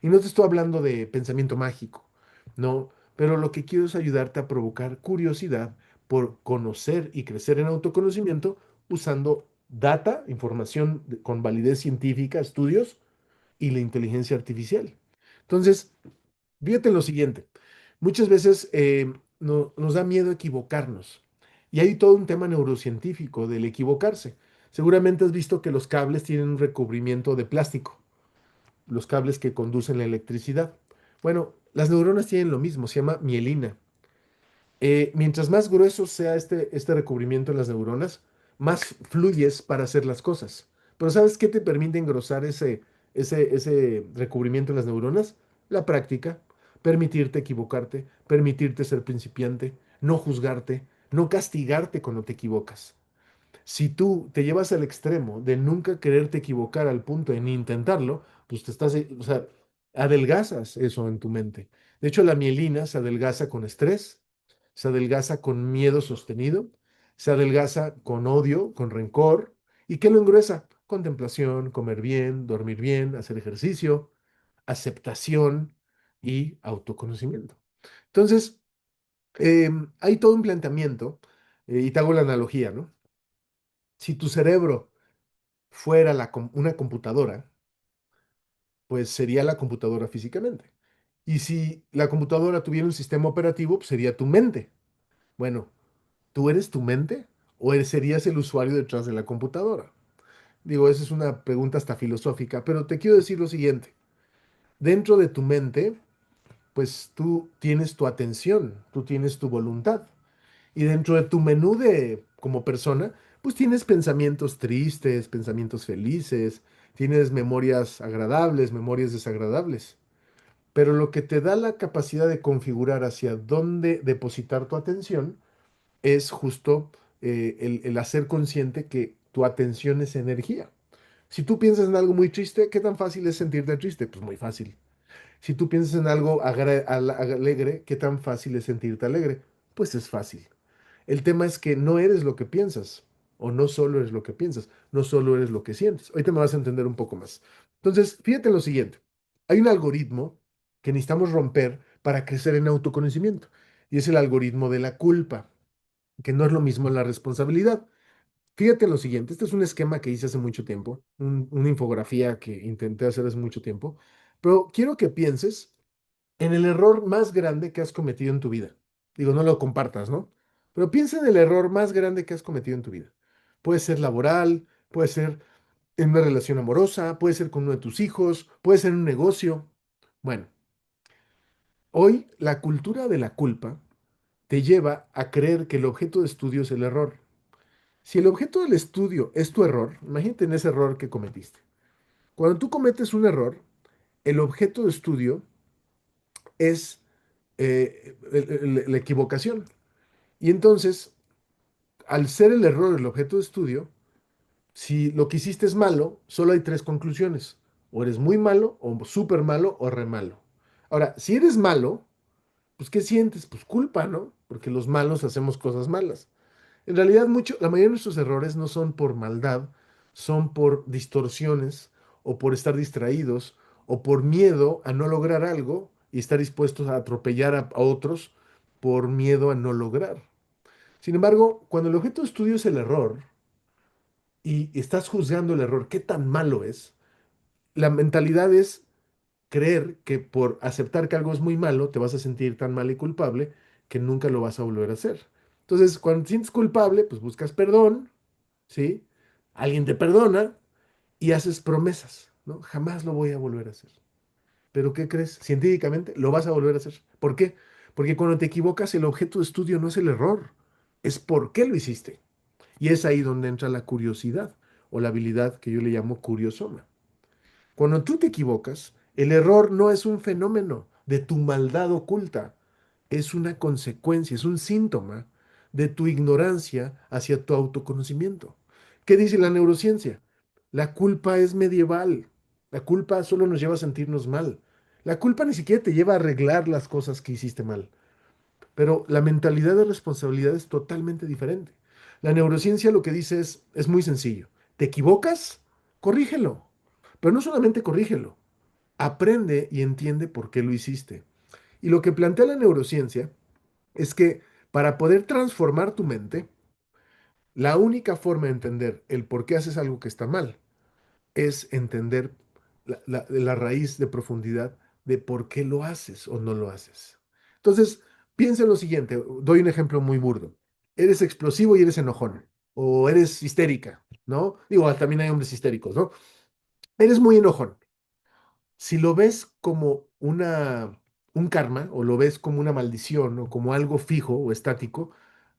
Y no te estoy hablando de pensamiento mágico, no, pero lo que quiero es ayudarte a provocar curiosidad por conocer y crecer en autoconocimiento usando data, información con validez científica, estudios y la inteligencia artificial. Entonces, fíjate en lo siguiente. Muchas veces nos da miedo equivocarnos. Y hay todo un tema neurocientífico del equivocarse. Seguramente has visto que los cables tienen un recubrimiento de plástico, los cables que conducen la electricidad. Bueno, las neuronas tienen lo mismo, se llama mielina. Mientras más grueso sea este recubrimiento en las neuronas, más fluyes para hacer las cosas. Pero ¿sabes qué te permite engrosar ese recubrimiento en las neuronas? La práctica, permitirte equivocarte, permitirte ser principiante, no juzgarte, no castigarte cuando te equivocas. Si tú te llevas al extremo de nunca quererte equivocar al punto de ni intentarlo, pues te estás, o sea, adelgazas eso en tu mente. De hecho, la mielina se adelgaza con estrés, se adelgaza con miedo sostenido, se adelgaza con odio, con rencor. ¿Y qué lo engruesa? Contemplación, comer bien, dormir bien, hacer ejercicio, aceptación y autoconocimiento. Entonces, hay todo un planteamiento, y te hago la analogía, ¿no? Si tu cerebro fuera una computadora, pues sería la computadora físicamente. Y si la computadora tuviera un sistema operativo, pues sería tu mente. Bueno, ¿tú eres tu mente o serías el usuario detrás de la computadora? Digo, esa es una pregunta hasta filosófica, pero te quiero decir lo siguiente. Dentro de tu mente, pues tú tienes tu atención, tú tienes tu voluntad. Y dentro de tu menú de como persona, pues tienes pensamientos tristes, pensamientos felices, tienes memorias agradables, memorias desagradables. Pero lo que te da la capacidad de configurar hacia dónde depositar tu atención es justo el hacer consciente que tu atención es energía. Si tú piensas en algo muy triste, ¿qué tan fácil es sentirte triste? Pues muy fácil. Si tú piensas en algo alegre, ¿qué tan fácil es sentirte alegre? Pues es fácil. El tema es que no eres lo que piensas, o no solo eres lo que piensas, no solo eres lo que sientes. Ahorita me vas a entender un poco más. Entonces, fíjate en lo siguiente. Hay un algoritmo que necesitamos romper para crecer en autoconocimiento, y es el algoritmo de la culpa, que no es lo mismo la responsabilidad. Fíjate en lo siguiente. Este es un esquema que hice hace mucho tiempo, una infografía que intenté hacer hace mucho tiempo, pero quiero que pienses en el error más grande que has cometido en tu vida. Digo, no lo compartas, ¿no? Pero piensa en el error más grande que has cometido en tu vida. Puede ser laboral, puede ser en una relación amorosa, puede ser con uno de tus hijos, puede ser en un negocio. Bueno, hoy la cultura de la culpa te lleva a creer que el objeto de estudio es el error. Si el objeto del estudio es tu error, imagínate en ese error que cometiste. Cuando tú cometes un error, el objeto de estudio es la equivocación. Y entonces, al ser el error el objeto de estudio, si lo que hiciste es malo, solo hay tres conclusiones. O eres muy malo, o súper malo, o re malo. Ahora, si eres malo, pues ¿qué sientes? Pues culpa, ¿no? Porque los malos hacemos cosas malas. En realidad, la mayoría de nuestros errores no son por maldad, son por distorsiones, o por estar distraídos, o por miedo a no lograr algo y estar dispuestos a atropellar a otros por miedo a no lograr. Sin embargo, cuando el objeto de estudio es el error y estás juzgando el error, qué tan malo es, la mentalidad es creer que por aceptar que algo es muy malo, te vas a sentir tan mal y culpable que nunca lo vas a volver a hacer. Entonces, cuando te sientes culpable, pues buscas perdón, ¿sí? Alguien te perdona y haces promesas, ¿no? Jamás lo voy a volver a hacer. Pero ¿qué crees? Científicamente lo vas a volver a hacer. ¿Por qué? Porque cuando te equivocas, el objeto de estudio no es el error, es por qué lo hiciste. Y es ahí donde entra la curiosidad o la habilidad que yo le llamo curiosoma. Cuando tú te equivocas, el error no es un fenómeno de tu maldad oculta, es una consecuencia, es un síntoma de tu ignorancia hacia tu autoconocimiento. ¿Qué dice la neurociencia? La culpa es medieval. La culpa solo nos lleva a sentirnos mal. La culpa ni siquiera te lleva a arreglar las cosas que hiciste mal. Pero la mentalidad de responsabilidad es totalmente diferente. La neurociencia lo que dice es muy sencillo. ¿Te equivocas? Corrígelo. Pero no solamente corrígelo, aprende y entiende por qué lo hiciste. Y lo que plantea la neurociencia es que para poder transformar tu mente, la única forma de entender el por qué haces algo que está mal es entender la raíz de profundidad de por qué lo haces o no lo haces. Entonces, piensa en lo siguiente, doy un ejemplo muy burdo. Eres explosivo y eres enojón, o eres histérica, ¿no? Digo, también hay hombres histéricos, ¿no? Eres muy enojón. Si lo ves como un karma, o lo ves como una maldición, o como algo fijo o estático,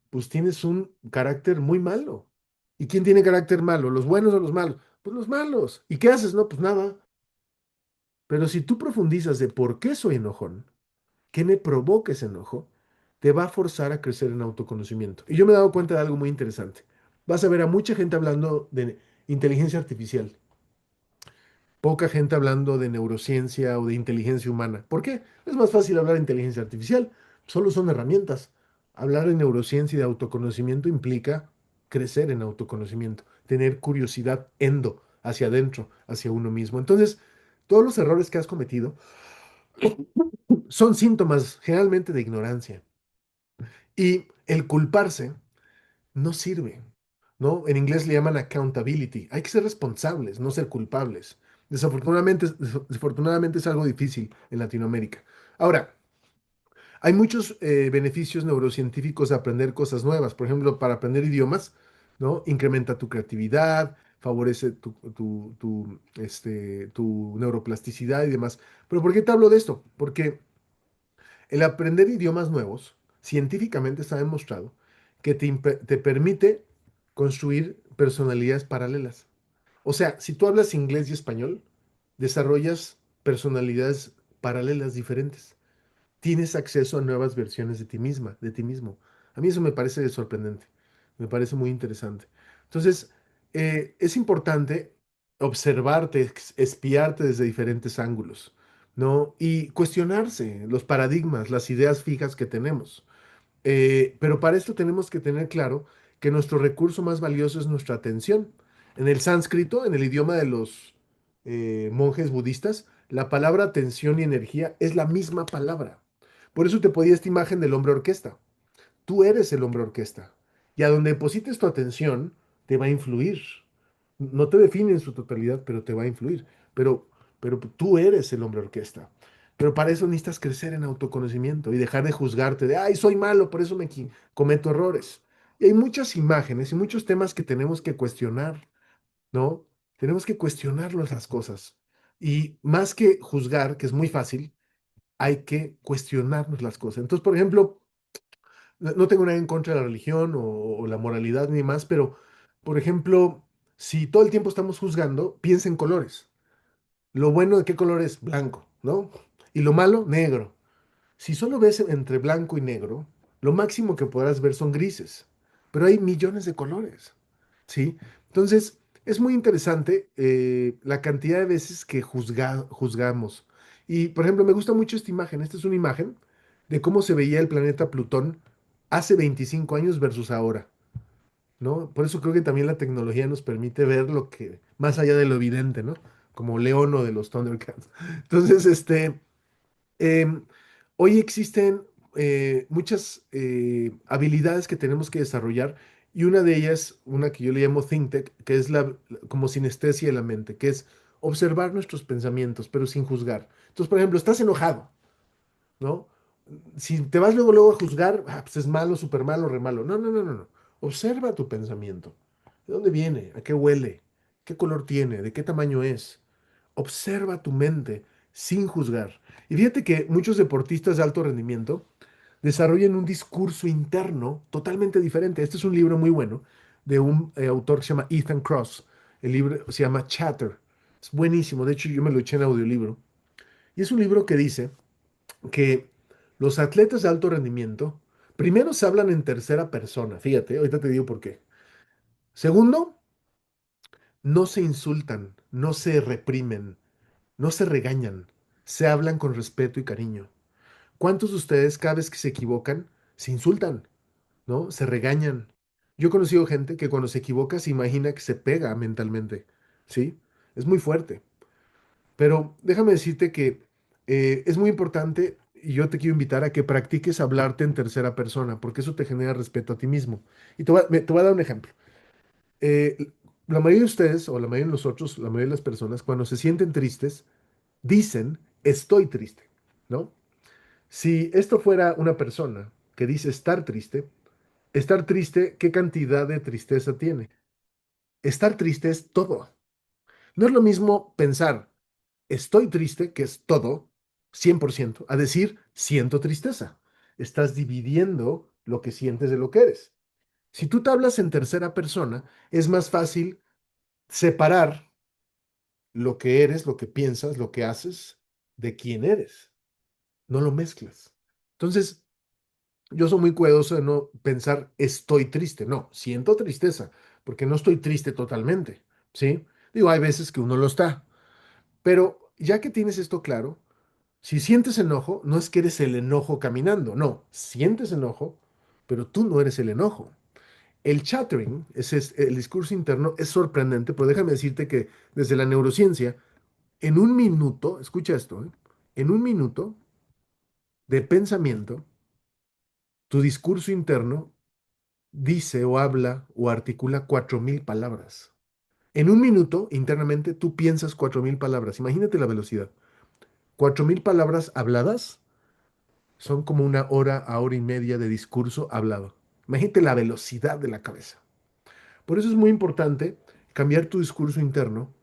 pues tienes un carácter muy malo. ¿Y quién tiene carácter malo? ¿Los buenos o los malos? Pues los malos. ¿Y qué haces? No, pues nada. Pero si tú profundizas de por qué soy enojón, qué me provoca ese enojo, te va a forzar a crecer en autoconocimiento. Y yo me he dado cuenta de algo muy interesante. Vas a ver a mucha gente hablando de inteligencia artificial, poca gente hablando de neurociencia o de inteligencia humana. ¿Por qué? Es más fácil hablar de inteligencia artificial, solo son herramientas. Hablar de neurociencia y de autoconocimiento implica crecer en autoconocimiento, tener curiosidad hacia adentro, hacia uno mismo. Entonces, todos los errores que has cometido son síntomas generalmente de ignorancia. Y el culparse no sirve, ¿no? En inglés le llaman accountability. Hay que ser responsables, no ser culpables. Desafortunadamente es algo difícil en Latinoamérica. Ahora, hay muchos beneficios neurocientíficos de aprender cosas nuevas. Por ejemplo, para aprender idiomas, ¿no? Incrementa tu creatividad, favorece tu neuroplasticidad y demás. Pero ¿por qué te hablo de esto? Porque el aprender idiomas nuevos, científicamente está demostrado que te permite construir personalidades paralelas. O sea, si tú hablas inglés y español, desarrollas personalidades paralelas diferentes. Tienes acceso a nuevas versiones de ti misma, de ti mismo. A mí eso me parece sorprendente, me parece muy interesante. Entonces, es importante observarte, espiarte desde diferentes ángulos, ¿no? Y cuestionarse los paradigmas, las ideas fijas que tenemos. Pero para esto tenemos que tener claro que nuestro recurso más valioso es nuestra atención. En el sánscrito, en el idioma de los monjes budistas, la palabra atención y energía es la misma palabra. Por eso te podía esta imagen del hombre orquesta. Tú eres el hombre orquesta. Y a donde deposites tu atención, te va a influir. No te define en su totalidad, pero te va a influir. Pero tú eres el hombre orquesta. Pero para eso necesitas crecer en autoconocimiento y dejar de juzgarte de, ay, soy malo, por eso cometo errores. Y hay muchas imágenes y muchos temas que tenemos que cuestionar, ¿no? Tenemos que cuestionarnos las cosas. Y más que juzgar, que es muy fácil, hay que cuestionarnos las cosas. Entonces, por ejemplo, no tengo nada en contra de la religión o la moralidad ni más, pero, por ejemplo, si todo el tiempo estamos juzgando, piensa en colores. Lo bueno de qué color es blanco, ¿no? Y lo malo, negro. Si solo ves entre blanco y negro, lo máximo que podrás ver son grises, pero hay millones de colores, ¿sí? Entonces, es muy interesante la cantidad de veces que juzgamos. Y, por ejemplo, me gusta mucho esta imagen. Esta es una imagen de cómo se veía el planeta Plutón hace 25 años versus ahora, ¿no? Por eso creo que también la tecnología nos permite ver lo que, más allá de lo evidente, ¿no? Como León o de los Thundercats. Entonces, Em, hoy existen muchas habilidades que tenemos que desarrollar y una de ellas, una que yo le llamo think tech, que es como sinestesia de la mente, que es observar nuestros pensamientos, pero sin juzgar. Entonces, por ejemplo, estás enojado, ¿no? Si te vas luego, luego a juzgar, pues es malo, súper malo, re malo. No, no, no, no, no. Observa tu pensamiento. ¿De dónde viene? ¿A qué huele? ¿Qué color tiene? ¿De qué tamaño es? Observa tu mente sin juzgar. Y fíjate que muchos deportistas de alto rendimiento desarrollan un discurso interno totalmente diferente. Este es un libro muy bueno de un autor que se llama Ethan Cross. El libro se llama Chatter. Es buenísimo. De hecho, yo me lo eché en audiolibro. Y es un libro que dice que los atletas de alto rendimiento, primero se hablan en tercera persona. Fíjate, ahorita te digo por qué. Segundo, no se insultan, no se reprimen, no se regañan, se hablan con respeto y cariño. ¿Cuántos de ustedes cada vez que se equivocan se insultan, ¿no? Se regañan. Yo he conocido gente que cuando se equivoca se imagina que se pega mentalmente, ¿sí? Es muy fuerte. Pero déjame decirte que es muy importante y yo te quiero invitar a que practiques hablarte en tercera persona, porque eso te genera respeto a ti mismo. Y te voy a dar un ejemplo. Eh, la mayoría de ustedes, o la mayoría de nosotros, la mayoría de las personas, cuando se sienten tristes, dicen, estoy triste, ¿no? Si esto fuera una persona que dice estar triste, ¿qué cantidad de tristeza tiene? Estar triste es todo. No es lo mismo pensar, estoy triste, que es todo, 100%, a decir, siento tristeza. Estás dividiendo lo que sientes de lo que eres. Si tú te hablas en tercera persona, es más fácil separar lo que eres, lo que piensas, lo que haces, de quién eres. No lo mezclas. Entonces, yo soy muy cuidadoso de no pensar estoy triste. No, siento tristeza, porque no estoy triste totalmente, ¿sí? Digo, hay veces que uno lo está, pero ya que tienes esto claro, si sientes enojo, no es que eres el enojo caminando, no, sientes enojo, pero tú no eres el enojo. El chattering, ese es el discurso interno, es sorprendente, pero déjame decirte que desde la neurociencia, en un minuto, escucha esto, ¿eh? En un minuto de pensamiento, tu discurso interno dice o habla o articula 4.000 palabras. En un minuto, internamente, tú piensas 4.000 palabras. Imagínate la velocidad. 4.000 palabras habladas son como una hora a hora y media de discurso hablado. Imagínate la velocidad de la cabeza. Por eso es muy importante cambiar tu discurso interno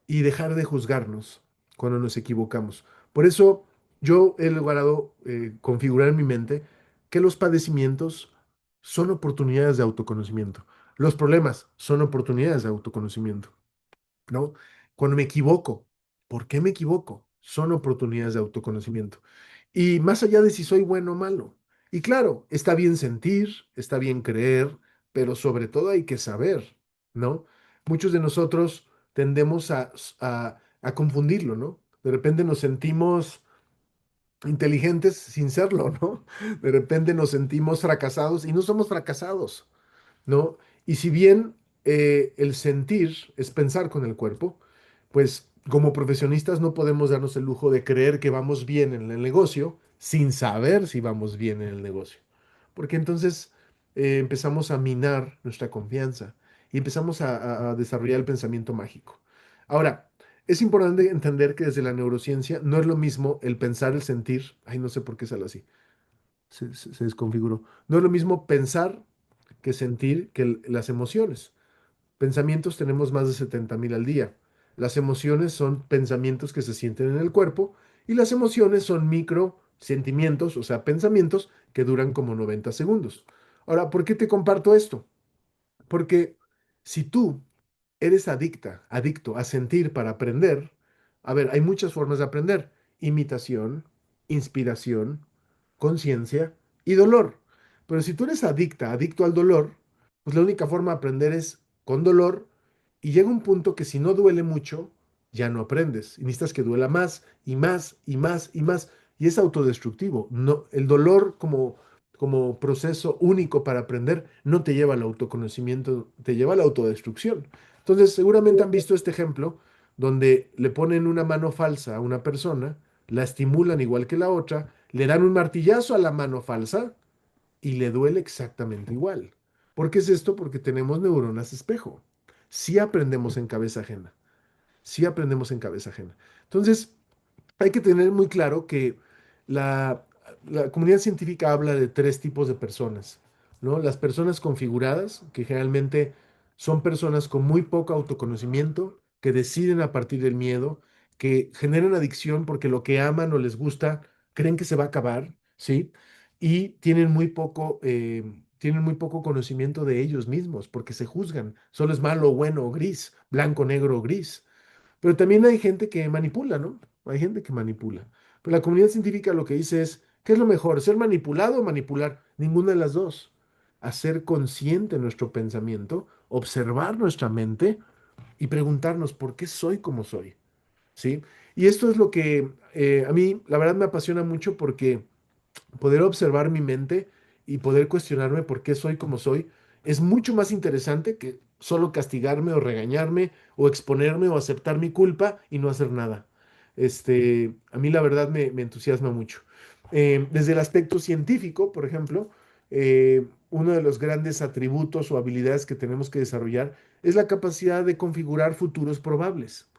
y dejar de juzgarnos cuando nos equivocamos. Por eso yo he logrado configurar en mi mente que los padecimientos son oportunidades de autoconocimiento. Los problemas son oportunidades de autoconocimiento, ¿no? Cuando me equivoco, ¿por qué me equivoco? Son oportunidades de autoconocimiento. Y más allá de si soy bueno o malo. Y claro, está bien sentir, está bien creer, pero sobre todo hay que saber, ¿no? Muchos de nosotros tendemos a confundirlo, ¿no? De repente nos sentimos inteligentes sin serlo, ¿no? De repente nos sentimos fracasados y no somos fracasados, ¿no? Y si bien el sentir es pensar con el cuerpo, pues como profesionistas no podemos darnos el lujo de creer que vamos bien en el negocio sin saber si vamos bien en el negocio. Porque entonces empezamos a minar nuestra confianza y empezamos a desarrollar el pensamiento mágico. Ahora, Es importante entender que desde la neurociencia no es lo mismo el pensar, el sentir, ay, no sé por qué sale así, se desconfiguró. No es lo mismo pensar que sentir que las emociones. Pensamientos tenemos más de 70,000 al día. Las emociones son pensamientos que se sienten en el cuerpo y las emociones son micro sentimientos, o sea, pensamientos que duran como 90 segundos. Ahora, ¿por qué te comparto esto? Porque si tú eres adicto a sentir para aprender, a ver, hay muchas formas de aprender. Imitación, inspiración, conciencia y dolor. Pero si tú eres adicto al dolor, pues la única forma de aprender es con dolor y llega un punto que si no duele mucho, ya no aprendes. Y necesitas que duela más y más y más y más. Y es autodestructivo. No, el dolor como proceso único para aprender no te lleva al autoconocimiento, te lleva a la autodestrucción. Entonces, seguramente han visto este ejemplo donde le ponen una mano falsa a una persona, la estimulan igual que la otra, le dan un martillazo a la mano falsa y le duele exactamente igual. ¿Por qué es esto? Porque tenemos neuronas espejo. Sí aprendemos en cabeza ajena. Sí aprendemos en cabeza ajena. Entonces, hay que tener muy claro que la, la comunidad científica habla de tres tipos de personas, ¿no? Las personas configuradas, que generalmente son personas con muy poco autoconocimiento, que deciden a partir del miedo, que generan adicción porque lo que aman o les gusta creen que se va a acabar, ¿sí? Y tienen muy poco conocimiento de ellos mismos porque se juzgan. Solo es malo o bueno o gris, blanco, negro o gris. Pero también hay gente que manipula, ¿no? Hay gente que manipula. Pero la comunidad científica lo que dice es, ¿qué es lo mejor? ¿Ser manipulado o manipular? Ninguna de las dos. Hacer consciente nuestro pensamiento, observar nuestra mente y preguntarnos por qué soy como soy, ¿sí? Y esto es lo que a mí, la verdad, me apasiona mucho porque poder observar mi mente y poder cuestionarme por qué soy como soy es mucho más interesante que solo castigarme o regañarme o exponerme o aceptar mi culpa y no hacer nada. A mí la verdad me entusiasma mucho. Desde el aspecto científico, por ejemplo, uno de los grandes atributos o habilidades que tenemos que desarrollar es la capacidad de configurar futuros probables.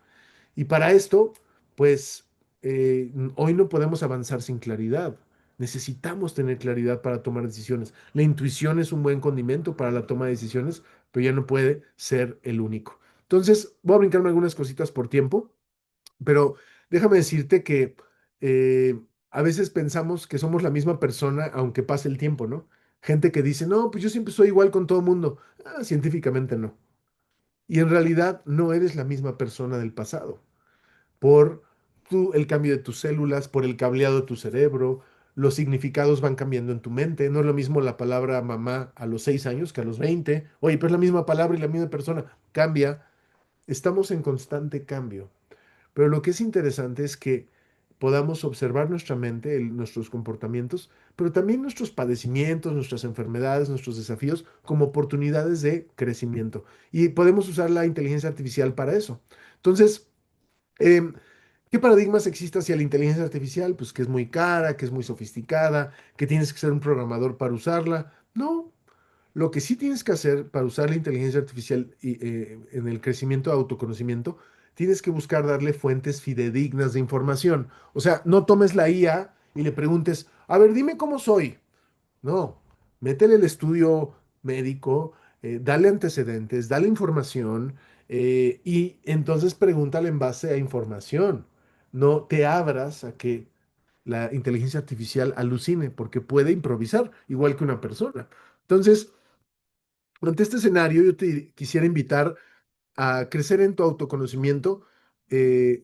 Y para esto, pues hoy no podemos avanzar sin claridad. Necesitamos tener claridad para tomar decisiones. La intuición es un buen condimento para la toma de decisiones, pero ya no puede ser el único. Entonces, voy a brincarme algunas cositas por tiempo, pero déjame decirte que eh, a veces pensamos que somos la misma persona aunque pase el tiempo, ¿no? Gente que dice, no, pues yo siempre soy igual con todo el mundo. Ah, científicamente no. Y en realidad no eres la misma persona del pasado por el cambio de tus células, por el cableado de tu cerebro, los significados van cambiando en tu mente. No es lo mismo la palabra mamá a los 6 años que a los 20. Oye, pero es la misma palabra y la misma persona. Cambia. Estamos en constante cambio. Pero lo que es interesante es que podamos observar nuestra mente, nuestros comportamientos, pero también nuestros padecimientos, nuestras enfermedades, nuestros desafíos como oportunidades de crecimiento. Y podemos usar la inteligencia artificial para eso. Entonces, em, ¿qué paradigmas existe hacia la inteligencia artificial? Pues que es muy cara, que es muy sofisticada, que tienes que ser un programador para usarla. No, lo que sí tienes que hacer para usar la inteligencia artificial en el crecimiento de autoconocimiento, tienes que buscar darle fuentes fidedignas de información. O sea, no tomes la IA y le preguntes, a ver, dime cómo soy. No, métele el estudio médico, dale antecedentes, dale información y entonces pregúntale en base a información. No te abras a que la inteligencia artificial alucine porque puede improvisar igual que una persona. Entonces, ante este escenario, yo te quisiera invitar a crecer en tu autoconocimiento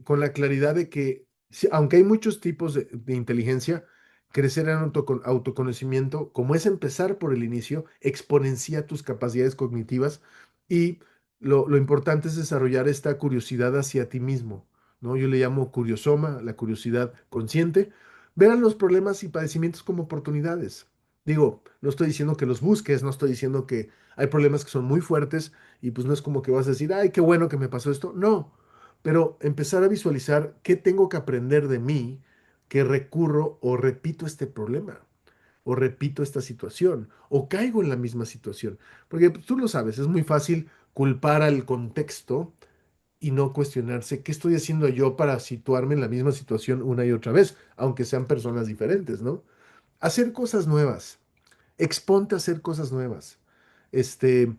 con la claridad de que, aunque hay muchos tipos de inteligencia, crecer en autoconocimiento, como es empezar por el inicio, exponencia tus capacidades cognitivas y lo importante es desarrollar esta curiosidad hacia ti mismo, ¿no? Yo le llamo curiosoma, la curiosidad consciente, ver a los problemas y padecimientos como oportunidades. Digo, no estoy diciendo que los busques, no estoy diciendo que hay problemas que son muy fuertes y pues no es como que vas a decir, ay, qué bueno que me pasó esto. No, pero empezar a visualizar qué tengo que aprender de mí, que recurro o repito este problema, o repito esta situación, o caigo en la misma situación. Porque pues, tú lo sabes, es muy fácil culpar al contexto y no cuestionarse qué estoy haciendo yo para situarme en la misma situación una y otra vez, aunque sean personas diferentes, ¿no? Hacer cosas nuevas, exponte a hacer cosas nuevas. Este,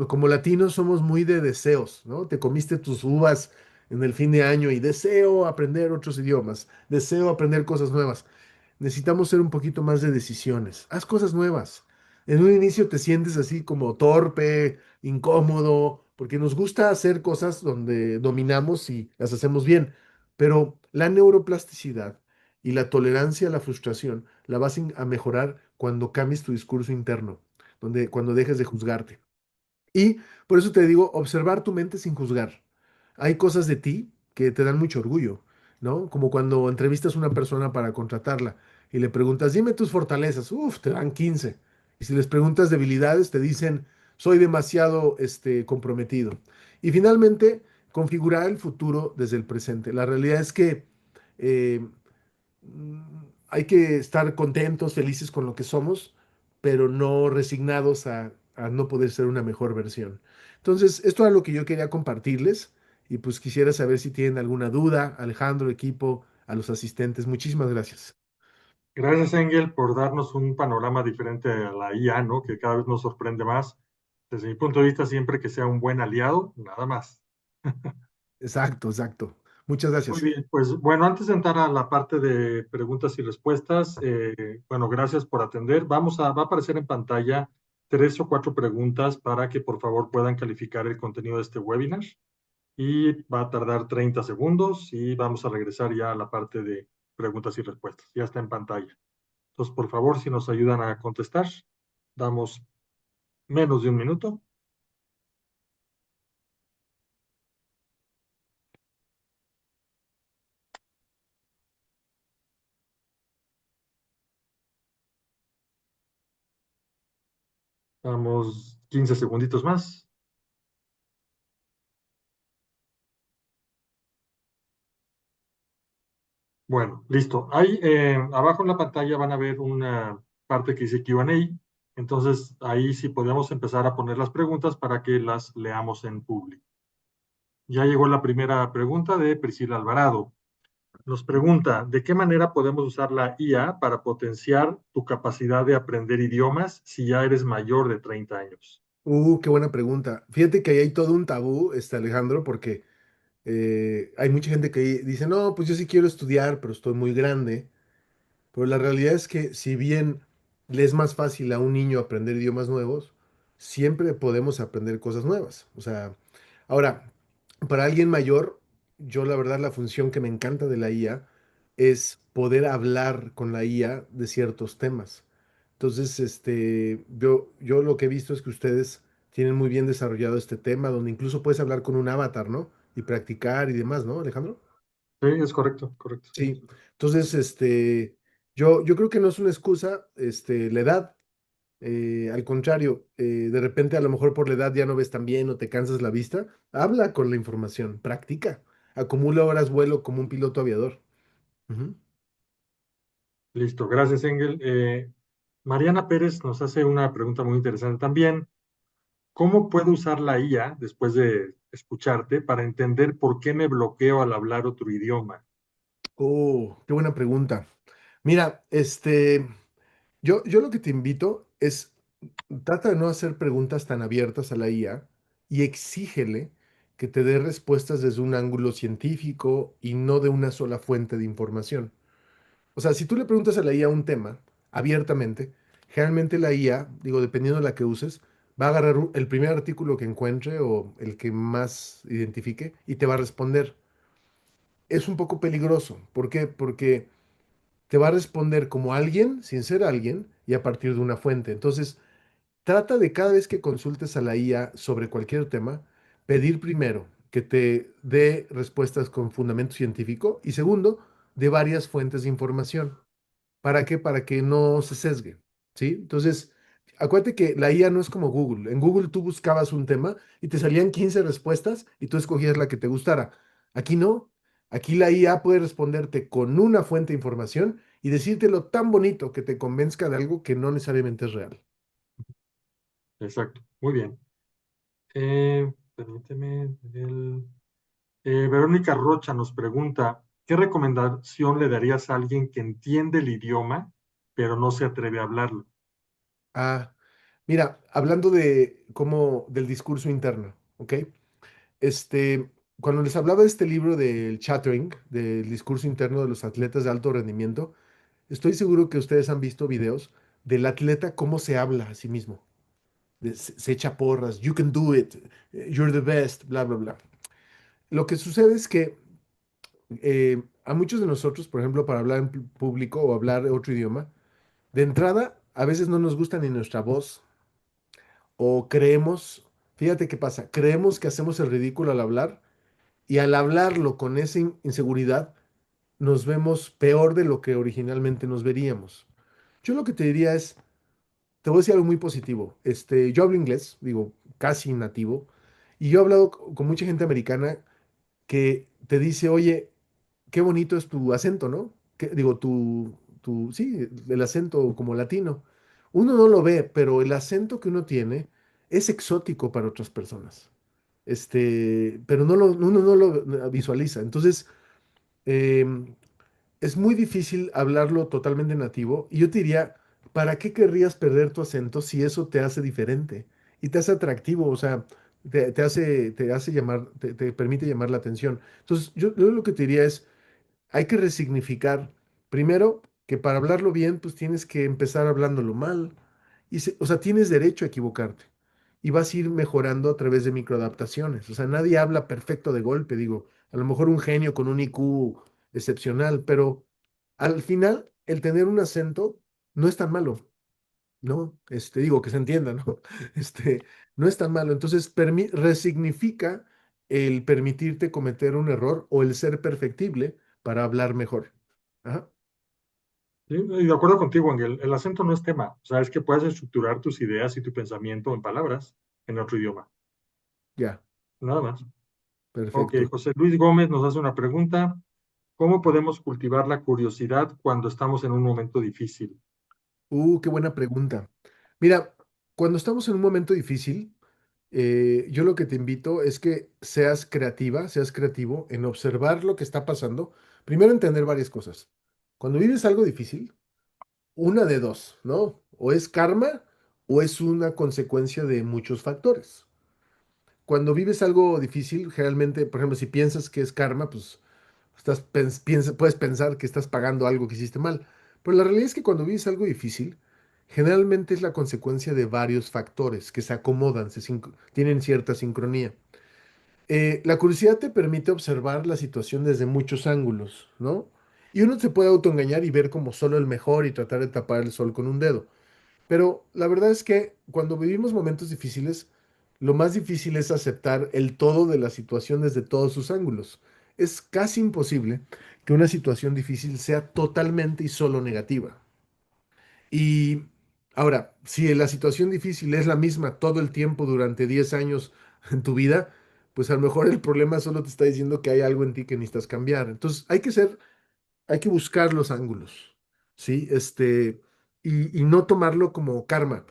como latinos somos muy de deseos, ¿no? Te comiste tus uvas en el fin de año y deseo aprender otros idiomas, deseo aprender cosas nuevas. Necesitamos ser un poquito más de decisiones. Haz cosas nuevas. En un inicio te sientes así como torpe, incómodo, porque nos gusta hacer cosas donde dominamos y las hacemos bien, pero la neuroplasticidad y la tolerancia a la frustración la vas a mejorar cuando cambies tu discurso interno, cuando dejes de juzgarte. Y por eso te digo, observar tu mente sin juzgar. Hay cosas de ti que te dan mucho orgullo, ¿no? Como cuando entrevistas a una persona para contratarla y le preguntas, dime tus fortalezas, uf, te dan 15. Y si les preguntas debilidades, te dicen, soy demasiado, comprometido. Y finalmente, configurar el futuro desde el presente. La realidad es que eh, hay que estar contentos, felices con lo que somos, pero no resignados a no poder ser una mejor versión. Entonces, esto era lo que yo quería compartirles y pues quisiera saber si tienen alguna duda, Alejandro, equipo, a los asistentes. Muchísimas gracias. Gracias, Engel, por darnos un panorama diferente a la IA, ¿no? Que cada vez nos sorprende más. Desde mi punto de vista, siempre que sea un buen aliado, nada más. Exacto, exacto. Muchas Muy gracias. bien, pues bueno, antes de entrar a la parte de preguntas y respuestas, bueno, gracias por atender. Va a aparecer en pantalla 3 o 4 preguntas para que por favor puedan calificar el contenido de este webinar y va a tardar 30 segundos y vamos a regresar ya a la parte de preguntas y respuestas. Ya está en pantalla. Entonces, por favor, si nos ayudan a contestar, damos menos de un minuto. Damos 15 segunditos más. Bueno, listo. Ahí abajo en la pantalla van a ver una parte que dice Q&A. Entonces, ahí sí podemos empezar a poner las preguntas para que las leamos en público. Ya llegó la primera pregunta de Priscila Alvarado. Nos pregunta, ¿de qué manera podemos usar la IA para potenciar tu capacidad de aprender idiomas si ya eres mayor de 30 años? Qué buena pregunta. Fíjate que ahí hay todo un tabú, Alejandro, porque hay mucha gente que dice, no, pues yo sí quiero estudiar, pero estoy muy grande. Pero la realidad es que si bien le es más fácil a un niño aprender idiomas nuevos, siempre podemos aprender cosas nuevas. O sea, ahora, para alguien mayor, yo la verdad la función que me encanta de la IA es poder hablar con la IA de ciertos temas. Entonces, yo lo que he visto es que ustedes tienen muy bien desarrollado este tema, donde incluso puedes hablar con un avatar, ¿no? Y practicar y demás, ¿no, Alejandro? Sí, es correcto, correcto. Sí, entonces, yo creo que no es una excusa, la edad, al contrario, de repente a lo mejor por la edad ya no ves tan bien o te cansas la vista, habla con la información, practica, acumula horas vuelo como un piloto aviador. Ujú. Listo, gracias, Engel. Mariana Pérez nos hace una pregunta muy interesante también. ¿Cómo puedo usar la IA después de escucharte para entender por qué me bloqueo al hablar otro idioma? Oh, qué buena pregunta. Mira, yo lo que te invito es, trata de no hacer preguntas tan abiertas a la IA y exígele que te dé respuestas desde un ángulo científico y no de una sola fuente de información. O sea, si tú le preguntas a la IA un tema abiertamente, generalmente la IA, digo, dependiendo de la que uses, va a agarrar el primer artículo que encuentre o el que más identifique y te va a responder. Es un poco peligroso. ¿Por qué? Porque te va a responder como alguien, sin ser alguien, y a partir de una fuente. Entonces, trata de cada vez que consultes a la IA sobre cualquier tema, pedir primero que te dé respuestas con fundamento científico y segundo, de varias fuentes de información. ¿Para qué? Para que no se sesgue, ¿sí? Entonces, acuérdate que la IA no es como Google. En Google tú buscabas un tema y te salían 15 respuestas y tú escogías la que te gustara. Aquí no. Aquí la IA puede responderte con una fuente de información y decírtelo tan bonito que te convenzca de algo que no necesariamente es real. Exacto, muy bien. Permíteme, Daniel. Verónica Rocha nos pregunta, ¿qué recomendación le darías a alguien que entiende el idioma, pero no se atreve a hablarlo? Ah, mira, hablando de cómo, del discurso interno, ¿ok? Este, cuando les hablaba de este libro del chattering, del discurso interno de los atletas de alto rendimiento, estoy seguro que ustedes han visto videos del atleta cómo se habla a sí mismo. Se echa porras, you can do it, you're the best, bla, bla, bla. Lo que sucede es que a muchos de nosotros, por ejemplo, para hablar en público o hablar otro idioma, de entrada, a veces no nos gusta ni nuestra voz o creemos, fíjate qué pasa, creemos que hacemos el ridículo al hablar y al hablarlo con esa inseguridad nos vemos peor de lo que originalmente nos veríamos. Yo lo que te diría es, te voy a decir algo muy positivo. Yo hablo inglés, digo, casi nativo, y yo he hablado con mucha gente americana que te dice, oye, qué bonito es tu acento, ¿no? Digo, sí, el acento como latino. Uno no lo ve, pero el acento que uno tiene es exótico para otras personas. Pero uno no lo visualiza. Entonces, em, es muy difícil hablarlo totalmente nativo. Y yo te diría, ¿para qué querrías perder tu acento si eso te hace diferente y te hace atractivo? O sea, te hace llamar, te permite llamar la atención. Entonces, yo lo que te diría es, hay que resignificar, primero, que para hablarlo bien, pues tienes que empezar hablándolo mal. O sea, tienes derecho a equivocarte. Y vas a ir mejorando a través de microadaptaciones. O sea, nadie habla perfecto de golpe, digo. A lo mejor un genio con un IQ excepcional, pero al final, el tener un acento no es tan malo, ¿no? Digo, que se entienda, ¿no? Este, no es tan malo. Entonces, resignifica el permitirte cometer un error o el ser perfectible para hablar mejor. Ajá, Sí, y de acuerdo contigo, Ángel, el acento no es tema. O sea, es que puedes estructurar tus ideas y tu pensamiento en palabras en otro idioma. ya, Nada más. Ok, perfecto. José Luis Gómez nos hace una pregunta. ¿Cómo podemos cultivar la curiosidad cuando estamos en un momento difícil? Qué buena pregunta. Mira, cuando estamos en un momento difícil, yo lo que te invito es que seas creativa, seas creativo en observar lo que está pasando. Primero, entender varias cosas. Cuando vives algo difícil, una de dos, ¿no? O es karma o es una consecuencia de muchos factores. Cuando vives algo difícil, generalmente, por ejemplo, si piensas que es karma, pues puedes pensar que estás pagando algo que hiciste mal. Pero la realidad es que cuando vives algo difícil, generalmente es la consecuencia de varios factores que se acomodan, tienen cierta sincronía. La curiosidad te permite observar la situación desde muchos ángulos, ¿no? Y uno se puede autoengañar y ver como solo el mejor y tratar de tapar el sol con un dedo. Pero la verdad es que cuando vivimos momentos difíciles, lo más difícil es aceptar el todo de la situación desde todos sus ángulos. Es casi imposible que una situación difícil sea totalmente y solo negativa. Y ahora, si la situación difícil es la misma todo el tiempo durante 10 años en tu vida, pues a lo mejor el problema solo te está diciendo que hay algo en ti que necesitas cambiar. Entonces, hay que buscar los ángulos, ¿sí? Y no tomarlo como karma.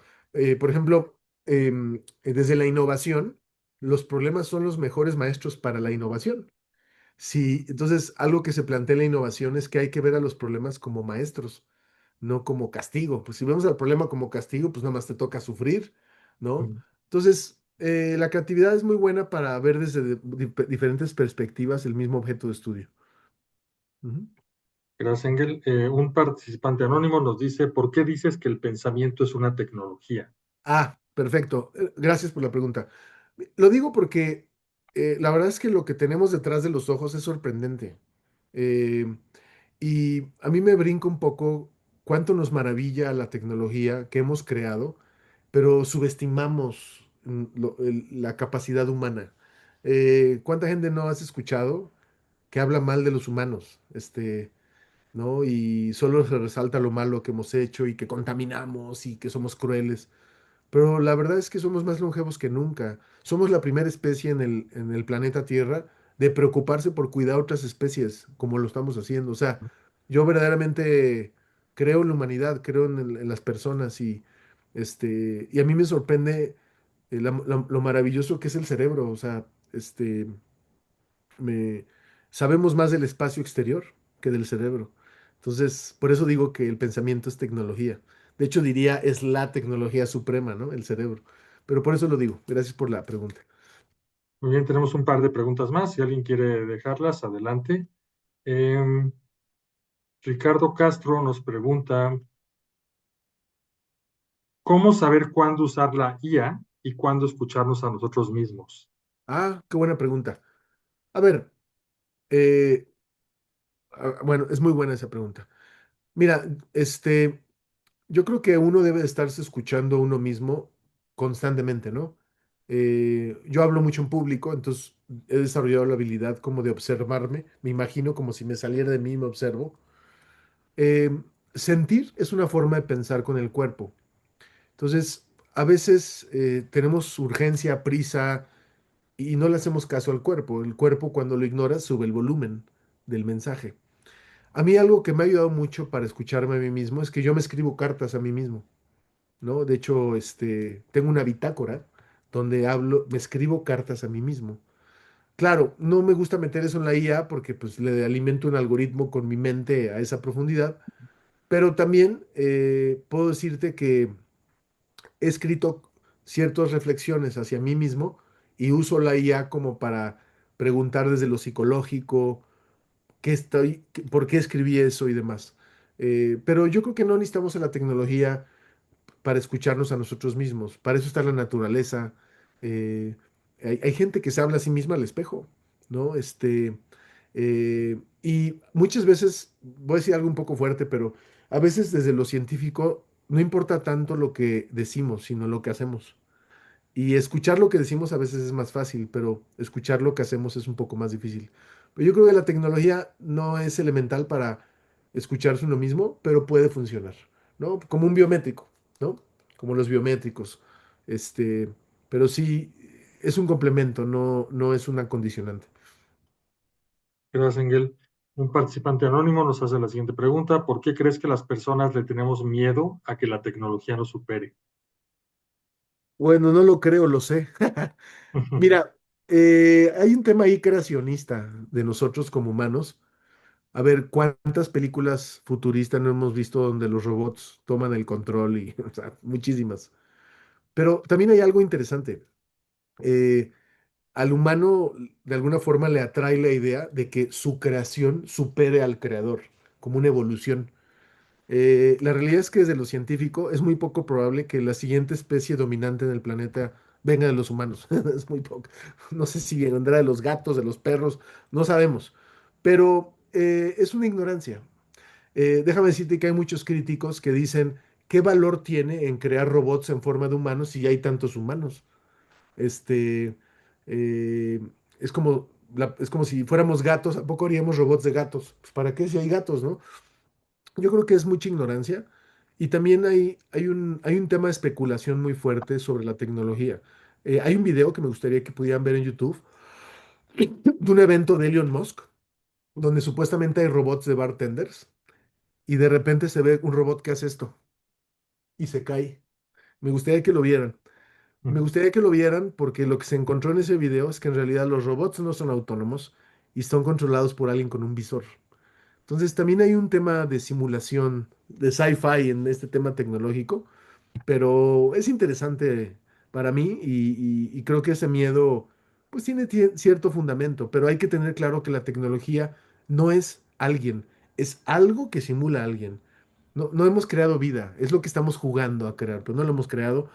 Por ejemplo, desde la innovación, los problemas son los mejores maestros para la innovación. Sí, entonces algo que se plantea en la innovación es que hay que ver a los problemas como maestros, no como castigo. Pues si vemos al problema como castigo, pues nada más te toca sufrir, ¿no? Mm. Entonces, la creatividad es muy buena para ver desde diferentes perspectivas el mismo objeto de estudio. Ujú. Gracias, Ángel. Un participante anónimo nos dice, ¿por qué dices que el pensamiento es una tecnología? Perfecto. Gracias por la pregunta. Lo digo porque la verdad es que lo que tenemos detrás de los ojos es sorprendente. Eh, y a mí me brinca un poco cuánto nos maravilla la tecnología que hemos creado, pero subestimamos la capacidad humana. ¿Cuánta gente no has escuchado que habla mal de los humanos? ¿No? Y solo se resalta lo malo que hemos hecho y que contaminamos y que somos crueles. Pero la verdad es que somos más longevos que nunca. Somos la primera especie en el planeta Tierra de preocuparse por cuidar otras especies, como lo estamos haciendo. O sea, yo verdaderamente creo en la humanidad, creo en las personas y a mí me sorprende lo maravilloso que es el cerebro. O sea, me- sabemos más del espacio exterior que del cerebro. Entonces, por eso digo que el pensamiento es tecnología. De hecho, diría es la tecnología suprema, ¿no? El cerebro. Pero por eso lo digo. Gracias por la pregunta. Muy bien, tenemos un par de preguntas más. Si alguien quiere dejarlas, adelante. Em, Ricardo Castro nos pregunta, ¿cómo saber cuándo usar la IA y cuándo escucharnos a nosotros mismos? Ah, qué buena pregunta. A ver, eh, bueno, es muy buena esa pregunta. Mira, yo creo que uno debe de estarse escuchando a uno mismo constantemente, ¿no? Yo hablo mucho en público, entonces he desarrollado la habilidad como de observarme, me imagino como si me saliera de mí y me observo. Eh, Sentir es una forma de pensar con el cuerpo. Entonces, a veces tenemos urgencia, prisa y no le hacemos caso al cuerpo. El cuerpo cuando lo ignoras sube el volumen del mensaje. A mí algo que me ha ayudado mucho para escucharme a mí mismo es que yo me escribo cartas a mí mismo. ¿No? De hecho, tengo una bitácora donde hablo, me escribo cartas a mí mismo. Claro, no me gusta meter eso en la IA porque pues le alimento un algoritmo con mi mente a esa profundidad, pero también puedo decirte que he escrito ciertas reflexiones hacia mí mismo y uso la IA como para preguntar desde lo psicológico, por qué escribí eso y demás. Pero yo creo que no necesitamos en la tecnología para escucharnos a nosotros mismos. Para eso está la naturaleza. eh, hay gente que se habla a sí misma al espejo, ¿no? Y muchas veces, voy a decir algo un poco fuerte, pero a veces desde lo científico no importa tanto lo que decimos, sino lo que hacemos. Y escuchar lo que decimos a veces es más fácil, pero escuchar lo que hacemos es un poco más difícil. Pero yo creo que la tecnología no es elemental para escucharse uno mismo, pero puede funcionar, ¿no? Como un biométrico, ¿no? Como los biométricos. Este, pero sí es un complemento, no es una condicionante. Gracias, Engel. Un participante anónimo nos hace la siguiente pregunta. ¿Por qué crees que las personas le tenemos miedo a que la tecnología nos supere? Bueno, no lo creo, lo sé. Mira, hay un tema ahí creacionista de nosotros como humanos. A ver, ¿cuántas películas futuristas no hemos visto donde los robots toman el control y, o sea, muchísimas? Pero también hay algo interesante. Eh, Al humano, de alguna forma, le atrae la idea de que su creación supere al creador, como una evolución. La realidad es que desde lo científico es muy poco probable que la siguiente especie dominante en el planeta venga de los humanos. Es muy poco. No sé si vendrá de los gatos, de los perros, no sabemos. Pero es una ignorancia. Déjame decirte que hay muchos críticos que dicen, ¿qué valor tiene en crear robots en forma de humanos si ya hay tantos humanos? Este, eh, es como si fuéramos gatos, ¿a poco haríamos robots de gatos? Pues ¿para qué si hay gatos, no? Yo creo que es mucha ignorancia y también hay un tema de especulación muy fuerte sobre la tecnología. Hay un video que me gustaría que pudieran ver en YouTube de un evento de Elon Musk, donde supuestamente hay robots de bartenders y de repente se ve un robot que hace esto y se cae. Me gustaría que lo vieran. Me gustaría que lo vieran porque lo que se encontró en ese video es que en realidad los robots no son autónomos y son controlados por alguien con un visor. Entonces también hay un tema de simulación, de sci-fi en este tema tecnológico, pero es interesante para mí y creo que ese miedo pues tiene cierto fundamento, pero hay que tener claro que la tecnología no es alguien, es algo que simula a alguien. No hemos creado vida, es lo que estamos jugando a crear, pero no lo hemos creado.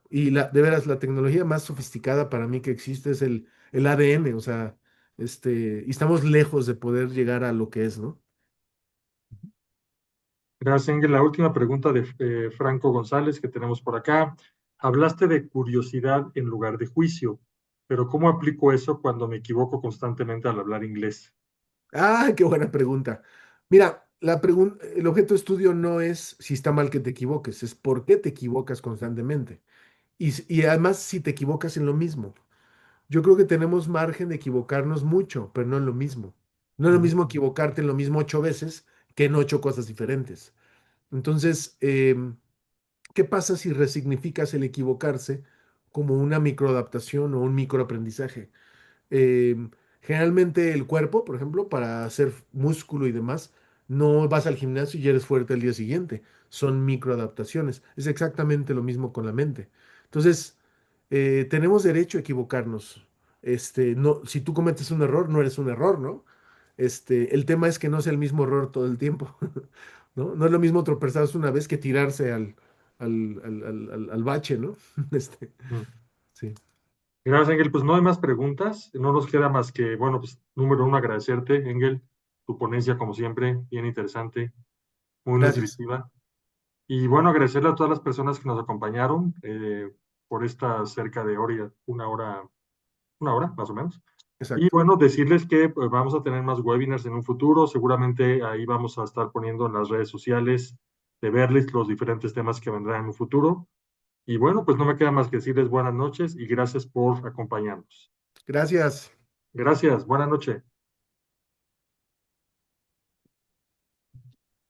Y de veras, la tecnología más sofisticada para mí que existe es el ADN, o sea, y estamos lejos de poder llegar a lo que es, ¿no? Gracias, Engel. La última pregunta de Franco González que tenemos por acá. Hablaste de curiosidad en lugar de juicio, pero ¿cómo aplico eso cuando me equivoco constantemente al hablar inglés? Ah, qué buena pregunta. Mira, el objeto de estudio no es si está mal que te equivoques, es por qué te equivocas constantemente. Y además si te equivocas en lo mismo. Yo creo que tenemos margen de equivocarnos mucho, pero no en lo mismo. No es lo Ujú. mismo equivocarte en lo mismo 8 veces que en 8 cosas diferentes. Entonces, ¿qué pasa si resignificas el equivocarse como una microadaptación o un microaprendizaje? Em, Generalmente el cuerpo, por ejemplo, para hacer músculo y demás, no vas al gimnasio y eres fuerte al día siguiente. Son microadaptaciones. Es exactamente lo mismo con la mente. Entonces, tenemos derecho a equivocarnos. No, si tú cometes un error, no eres un error, ¿no? El tema es que no sea el mismo error todo el tiempo, ¿no? No es lo mismo tropezarse una vez que tirarse al bache, ¿no? Este, Mm. sí. Gracias, Engel. Pues no hay más preguntas. No nos queda más que, bueno, pues número uno, agradecerte, Engel, tu ponencia, como siempre, bien interesante, muy Gracias. nutritiva. Y bueno, agradecerle a todas las personas que nos acompañaron por esta cerca de hora, una hora más o menos. Y Exacto. bueno, decirles que pues, vamos a tener más webinars en un futuro. Seguramente ahí vamos a estar poniendo en las redes sociales de Berlitz los diferentes temas que vendrán en un futuro. Y bueno, pues no me queda más que decirles buenas noches y gracias por acompañarnos. Gracias. Gracias, buenas noches.